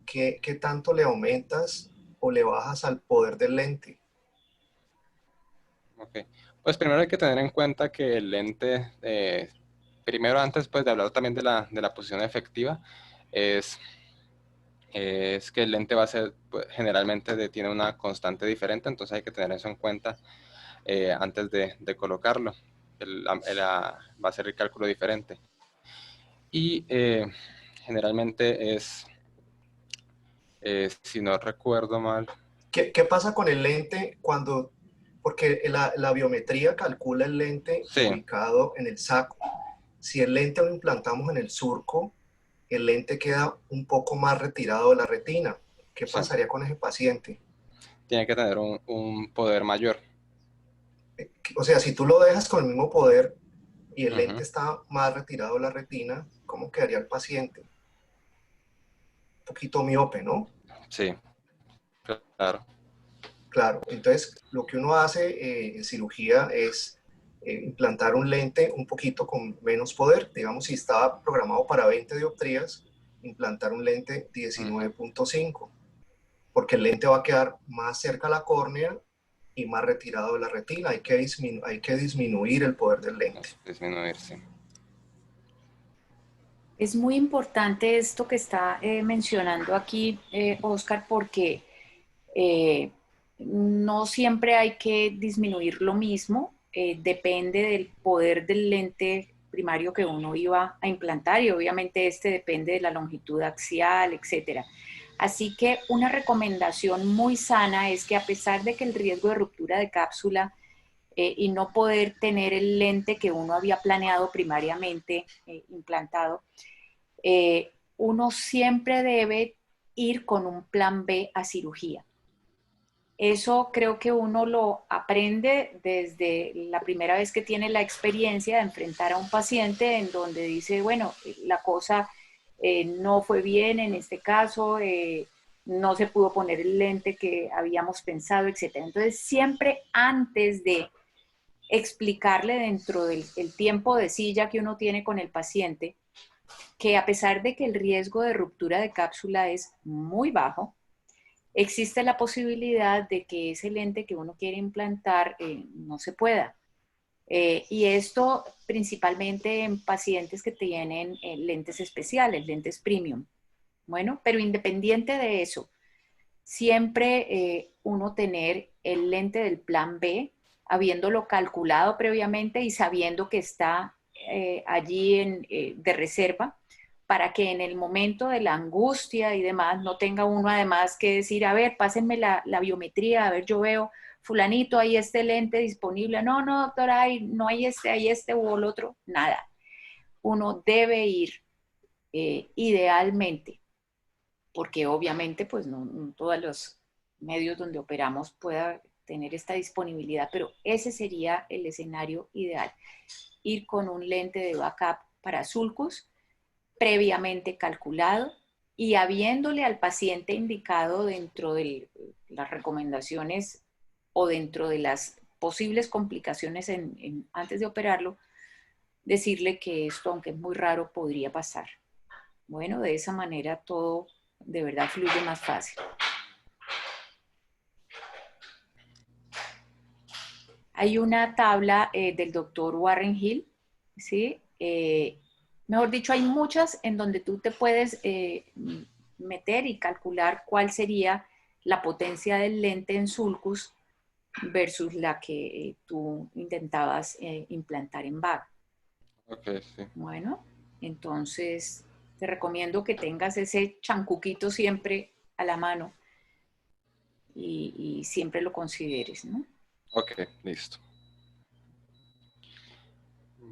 ¿Qué tanto le aumentas o le bajas al poder del lente? Ok, pues primero hay que tener en cuenta que el lente, primero antes pues de hablar también de la posición efectiva, es que el lente va a ser, pues, generalmente tiene una constante diferente, entonces hay que tener eso en cuenta antes de colocarlo. Va a ser el cálculo diferente. Y generalmente si no recuerdo mal. ¿Qué pasa con el lente cuando, porque la biometría calcula el lente Sí. ubicado en el saco? Si el lente lo implantamos en el surco, el lente queda un poco más retirado de la retina. ¿Qué pasaría con ese paciente? Tiene que tener un poder mayor. O sea, si tú lo dejas con el mismo poder y el lente está más retirado de la retina, ¿cómo quedaría el paciente? Un poquito miope, ¿no? Sí, claro. Claro, entonces lo que uno hace en cirugía es implantar un lente un poquito con menos poder. Digamos, si estaba programado para 20 dioptrías, implantar un lente 19.5, porque el lente va a quedar más cerca a la córnea y más retirado de la retina. Hay que disminuir el poder del lente. Disminuir, sí. Es muy importante esto que está mencionando aquí, Oscar, porque no siempre hay que disminuir lo mismo, depende del poder del lente primario que uno iba a implantar y obviamente este depende de la longitud axial, etcétera. Así que una recomendación muy sana es que a pesar de que el riesgo de ruptura de cápsula y no poder tener el lente que uno había planeado primariamente implantado, uno siempre debe ir con un plan B a cirugía. Eso creo que uno lo aprende desde la primera vez que tiene la experiencia de enfrentar a un paciente en donde dice, bueno, la cosa no fue bien en este caso, no se pudo poner el lente que habíamos pensado, etc. Entonces, siempre antes de explicarle dentro del tiempo de silla que uno tiene con el paciente, que a pesar de que el riesgo de ruptura de cápsula es muy bajo, existe la posibilidad de que ese lente que uno quiere implantar no se pueda. Y esto principalmente en pacientes que tienen lentes especiales, lentes premium. Bueno, pero independiente de eso, siempre uno tener el lente del plan B, habiéndolo calculado previamente y sabiendo que está allí de reserva, para que en el momento de la angustia y demás no tenga uno además que decir, a ver, pásenme la biometría, a ver, yo veo, fulanito, hay este lente disponible. No, no, doctora, no hay este u el otro, nada. Uno debe ir idealmente, porque obviamente pues no todos los medios donde operamos pueda tener esta disponibilidad, pero ese sería el escenario ideal. Ir con un lente de backup para sulcus previamente calculado y habiéndole al paciente indicado dentro de las recomendaciones o dentro de las posibles complicaciones antes de operarlo, decirle que esto, aunque es muy raro, podría pasar. Bueno, de esa manera todo de verdad fluye más fácil. Hay una tabla del doctor Warren Hill, ¿sí? Mejor dicho, hay muchas en donde tú te puedes meter y calcular cuál sería la potencia del lente en sulcus versus la que tú intentabas implantar en VAG. Ok, sí. Bueno, entonces te recomiendo que tengas ese chancuquito siempre a la mano y siempre lo consideres, ¿no? Ok, listo.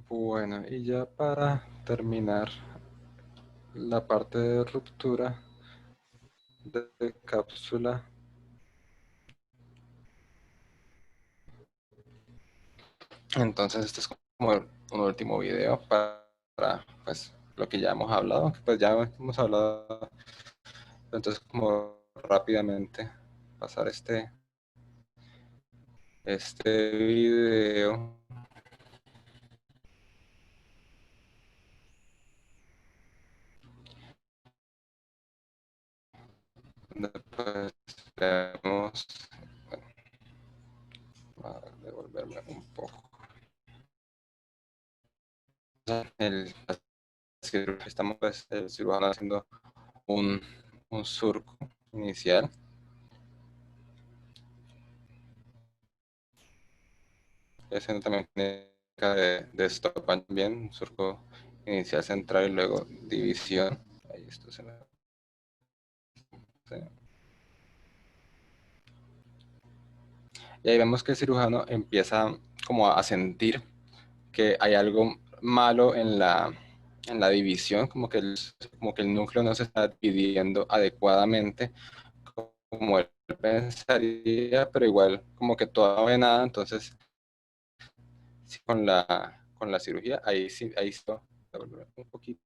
Bueno, y ya para terminar la parte de ruptura de cápsula, entonces este es como un último video para pues lo que ya hemos hablado, que pues ya hemos hablado, entonces como rápidamente pasar este video. Después vemos, bueno, a devolverme un poco. Estamos pues, el cirujano haciendo un surco inicial. Haciendo también técnica de stop también, un surco inicial central y luego división. Ahí esto se me... Sí. Y ahí vemos que el cirujano empieza como a sentir que hay algo malo en la división, como que el núcleo no se está dividiendo adecuadamente como él pensaría, pero igual como que todo no ve nada, entonces sí, con la cirugía, ahí sí va a volver un poquito,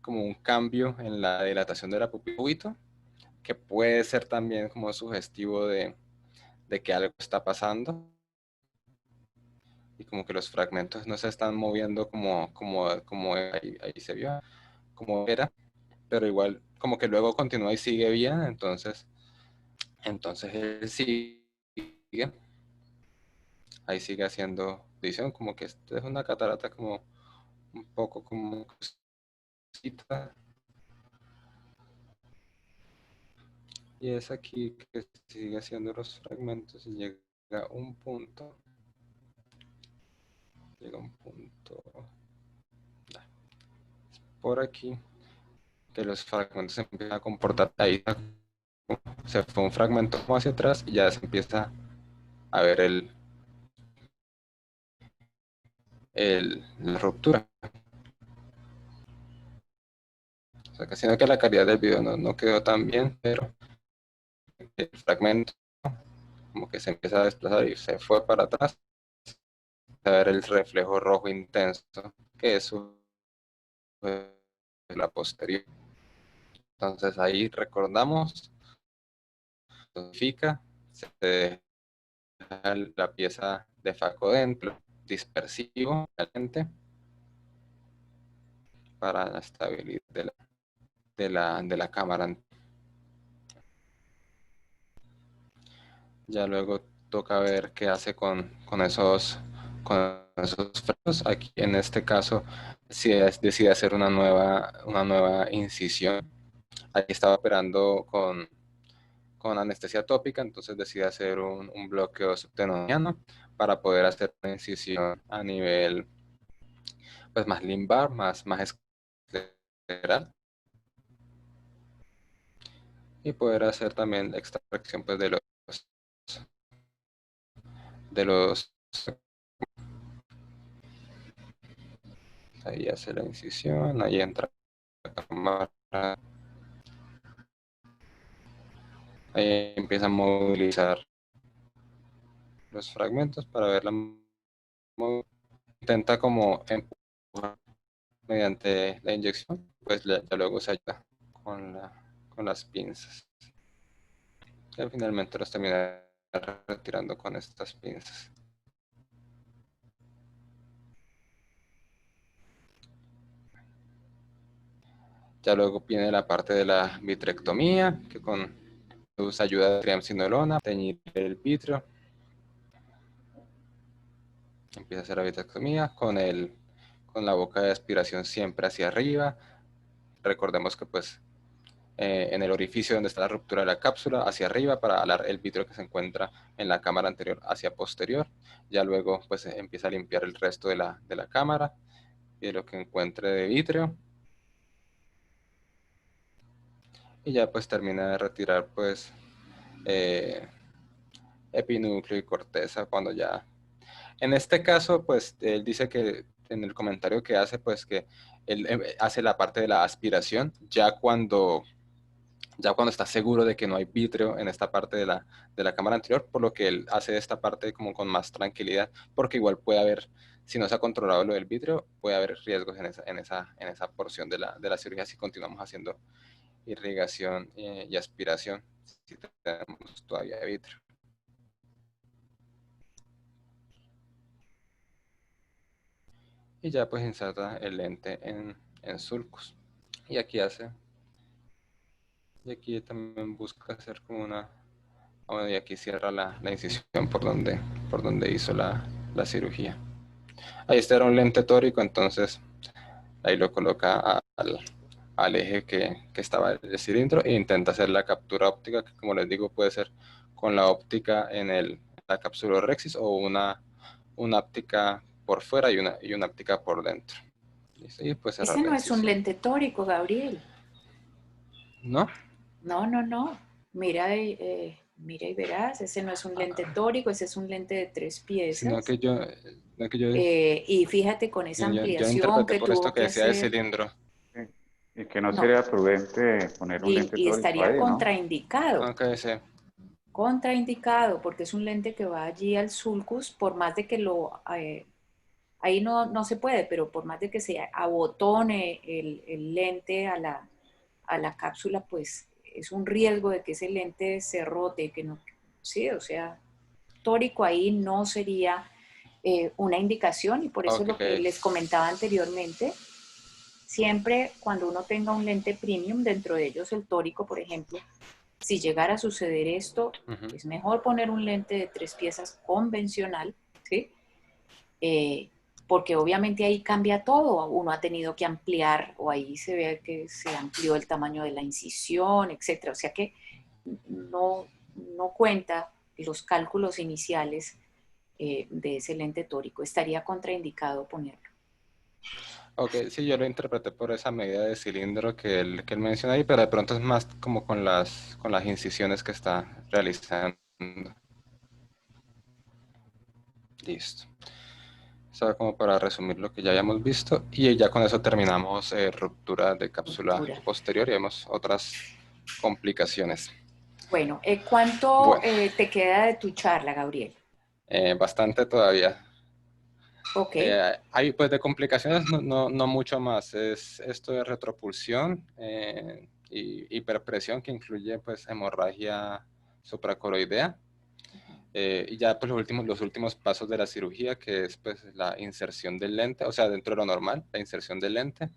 como un cambio en la dilatación de la pupila, que puede ser también como sugestivo de que algo está pasando y como que los fragmentos no se están moviendo como ahí se vio, como era, pero igual como que luego continúa y sigue bien, entonces él sigue, ahí sigue haciendo división, como que esto es una catarata como un poco como cosita, y es aquí que sigue haciendo los fragmentos y llega un punto por aquí que los fragmentos se empiezan a comportar, ahí se fue un fragmento como hacia atrás y ya se empieza a ver la ruptura. O sea, que sino que la calidad del video no quedó tan bien, pero el fragmento como que se empieza a desplazar y se fue para atrás a ver el reflejo rojo intenso, que es la posterior. Entonces ahí recordamos, significa, se deja la pieza de faco dentro, dispersivo, caliente, para la estabilidad de la cámara. Ya luego toca ver qué hace con esos frenos. Aquí en este caso, si decide hacer una nueva incisión. Aquí estaba operando con anestesia tópica, entonces decide hacer un bloqueo subtenoniano para poder hacer una incisión a nivel pues más limbar, más escleral, y poder hacer también la extracción pues de los ahí hace la incisión, ahí entra la cámara, ahí empieza a movilizar los fragmentos para ver intenta como empujar mediante la inyección, pues ya luego se ayuda con las pinzas. Y finalmente los termina retirando con estas pinzas. Ya luego viene la parte de la vitrectomía, que con ayuda de triamcinolona, teñir el vitrio. Empieza a hacer la vitrectomía con la boca de aspiración siempre hacia arriba. Recordemos que pues en el orificio donde está la ruptura de la cápsula, hacia arriba para alar el vitrio que se encuentra en la cámara anterior hacia posterior. Ya luego pues empieza a limpiar el resto de la cámara y de lo que encuentre de vitrio. Y ya pues termina de retirar pues epinúcleo y corteza cuando ya... En este caso pues él dice que en el comentario que hace pues que él hace la parte de la aspiración ya cuando está seguro de que no hay vitrio en esta parte de la cámara anterior, por lo que él hace esta parte como con más tranquilidad, porque igual puede haber, si no se ha controlado lo del vitrio, puede haber riesgos en esa porción de la cirugía si continuamos haciendo irrigación y aspiración, si tenemos todavía vitrio. Y ya pues inserta el lente en sulcus. Y aquí también busca hacer como una... Bueno, y aquí cierra la incisión por donde hizo la cirugía. Ahí este era un lente tórico, entonces ahí lo coloca al eje que estaba el cilindro e intenta hacer la captura óptica, que como les digo puede ser con la óptica en la cápsula Rexis o una óptica por fuera y una óptica por dentro. Y pues cerrar Ese la no es un incisión. lente tórico, Gabriel. ¿No? No. Mira, mira y verás, ese no es un lente tórico, ese es un lente de 3 Sino piezas. que yo Y fíjate con esa yo ampliación interpreté que por esto tuvo que que decía el hacer. cilindro. Sí. Y que no No, sería prudente poner un lente y tórico estaría ahí, ¿no? contraindicado. Aunque sí. Contraindicado, porque es un lente que va allí al sulcus, por más de que ahí no se puede, pero por más de que se abotone el lente a la cápsula, pues es un riesgo de que ese lente se rote, que no, sí, o sea, tórico ahí no sería una indicación, y por eso es lo que Ok. les comentaba anteriormente. Siempre cuando uno tenga un lente premium, dentro de ellos el tórico, por ejemplo, si llegara a suceder esto, Ujú. es mejor poner un lente de 3 piezas convencional, ¿sí? Porque obviamente ahí cambia todo. Uno ha tenido que ampliar, o ahí se ve que se amplió el tamaño de la incisión, etcétera. O sea que no cuenta los cálculos iniciales de ese lente tórico. Estaría contraindicado ponerlo. Ok, sí, yo lo interpreté por esa medida de cilindro que él menciona ahí, pero de pronto es más como con las incisiones que está realizando. Listo. Eso como para resumir lo que ya habíamos visto y ya con eso terminamos ruptura de cápsula Ruptura. posterior y vemos otras complicaciones. Bueno, ¿cuánto Bueno, te queda de tu charla, Gabriel? bastante todavía. Ok. Hay pues de complicaciones no mucho más, es esto de retropulsión y hiperpresión que incluye pues hemorragia supracoroidea. Y ya pues los últimos pasos de la cirugía, que es pues la inserción del lente, o sea, dentro de lo normal, la inserción del lente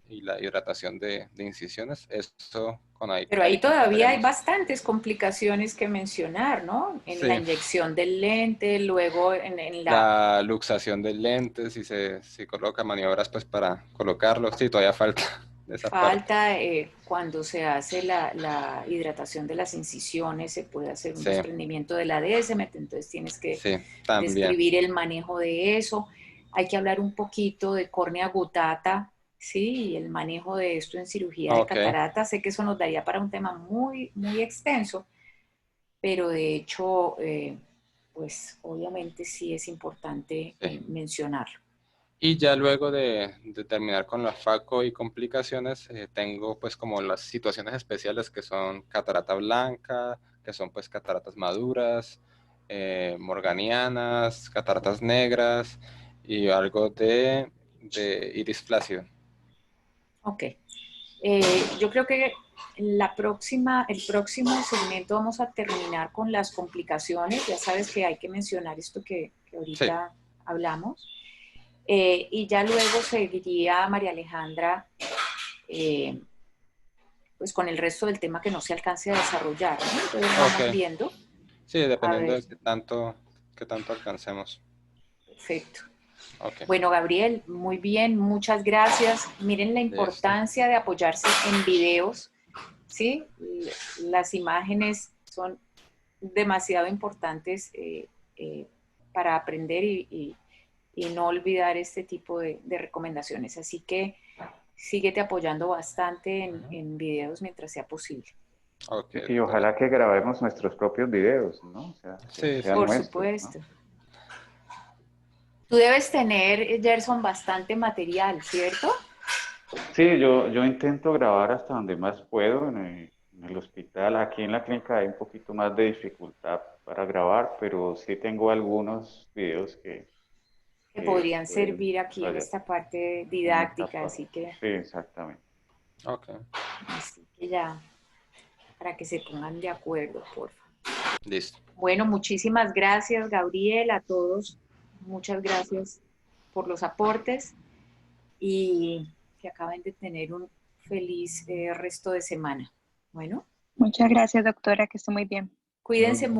y la hidratación de incisiones. Esto Pero ahí ahí todavía hay completaremos. bastantes complicaciones que mencionar, ¿no? En la Sí, inyección del lente, luego en la la luxación del lente, si coloca maniobras pues para colocarlo, sí, todavía falta de esa parte. falta, cuando se hace la hidratación de las incisiones, se puede hacer un Sí, desprendimiento de la DSMT, entonces tienes que sí, también. describir el manejo de eso. Hay que hablar un poquito de córnea gutata, ¿sí? Y el manejo de esto en cirugía de Ok, catarata. Sé que eso nos daría para un tema muy, muy extenso, pero de hecho, pues obviamente sí es importante sí. mencionarlo. Y ya luego de terminar con la FACO y complicaciones, tengo pues como las situaciones especiales que son catarata blanca, que son pues cataratas maduras, morganianas, cataratas negras y algo de iris flácido. Ok. Yo creo que el próximo segmento vamos a terminar con las complicaciones. Ya sabes que hay que mencionar esto que Sí, ahorita hablamos. Y ya luego seguiría María Alejandra pues con el resto del tema que no se alcance a desarrollar, ¿no? Entonces vamos Ok. viendo. Sí, A dependiendo ver. de qué tanto alcancemos. Perfecto. Ok. Bueno, Gabriel, muy bien, muchas gracias. Miren la Listo. importancia de apoyarse en videos, ¿sí? Las imágenes son demasiado importantes para aprender y no olvidar este tipo de recomendaciones. Así que síguete apoyando bastante en videos mientras sea posible. Ok, Y doctora. ojalá que grabemos nuestros propios videos, ¿no? O sea, que Sí, sean sí. Por nuestros, supuesto. ¿no? Tú debes tener, Gerson, bastante material, ¿cierto? Sí, yo intento grabar hasta donde más puedo en el hospital. Aquí en la clínica hay un poquito más de dificultad para grabar, pero sí tengo algunos videos Que que podrían pueden servir aquí en rayar esta parte en didáctica, etapa. Sí, exactamente. así que ya, para que se pongan de acuerdo, por favor. Listo. Bueno, muchísimas gracias, Gabriel, a todos. Muchas gracias por los aportes y que acaben de tener un feliz resto de semana. Bueno, Muchas gracias, doctora, que esté muy bien. cuídense mucho.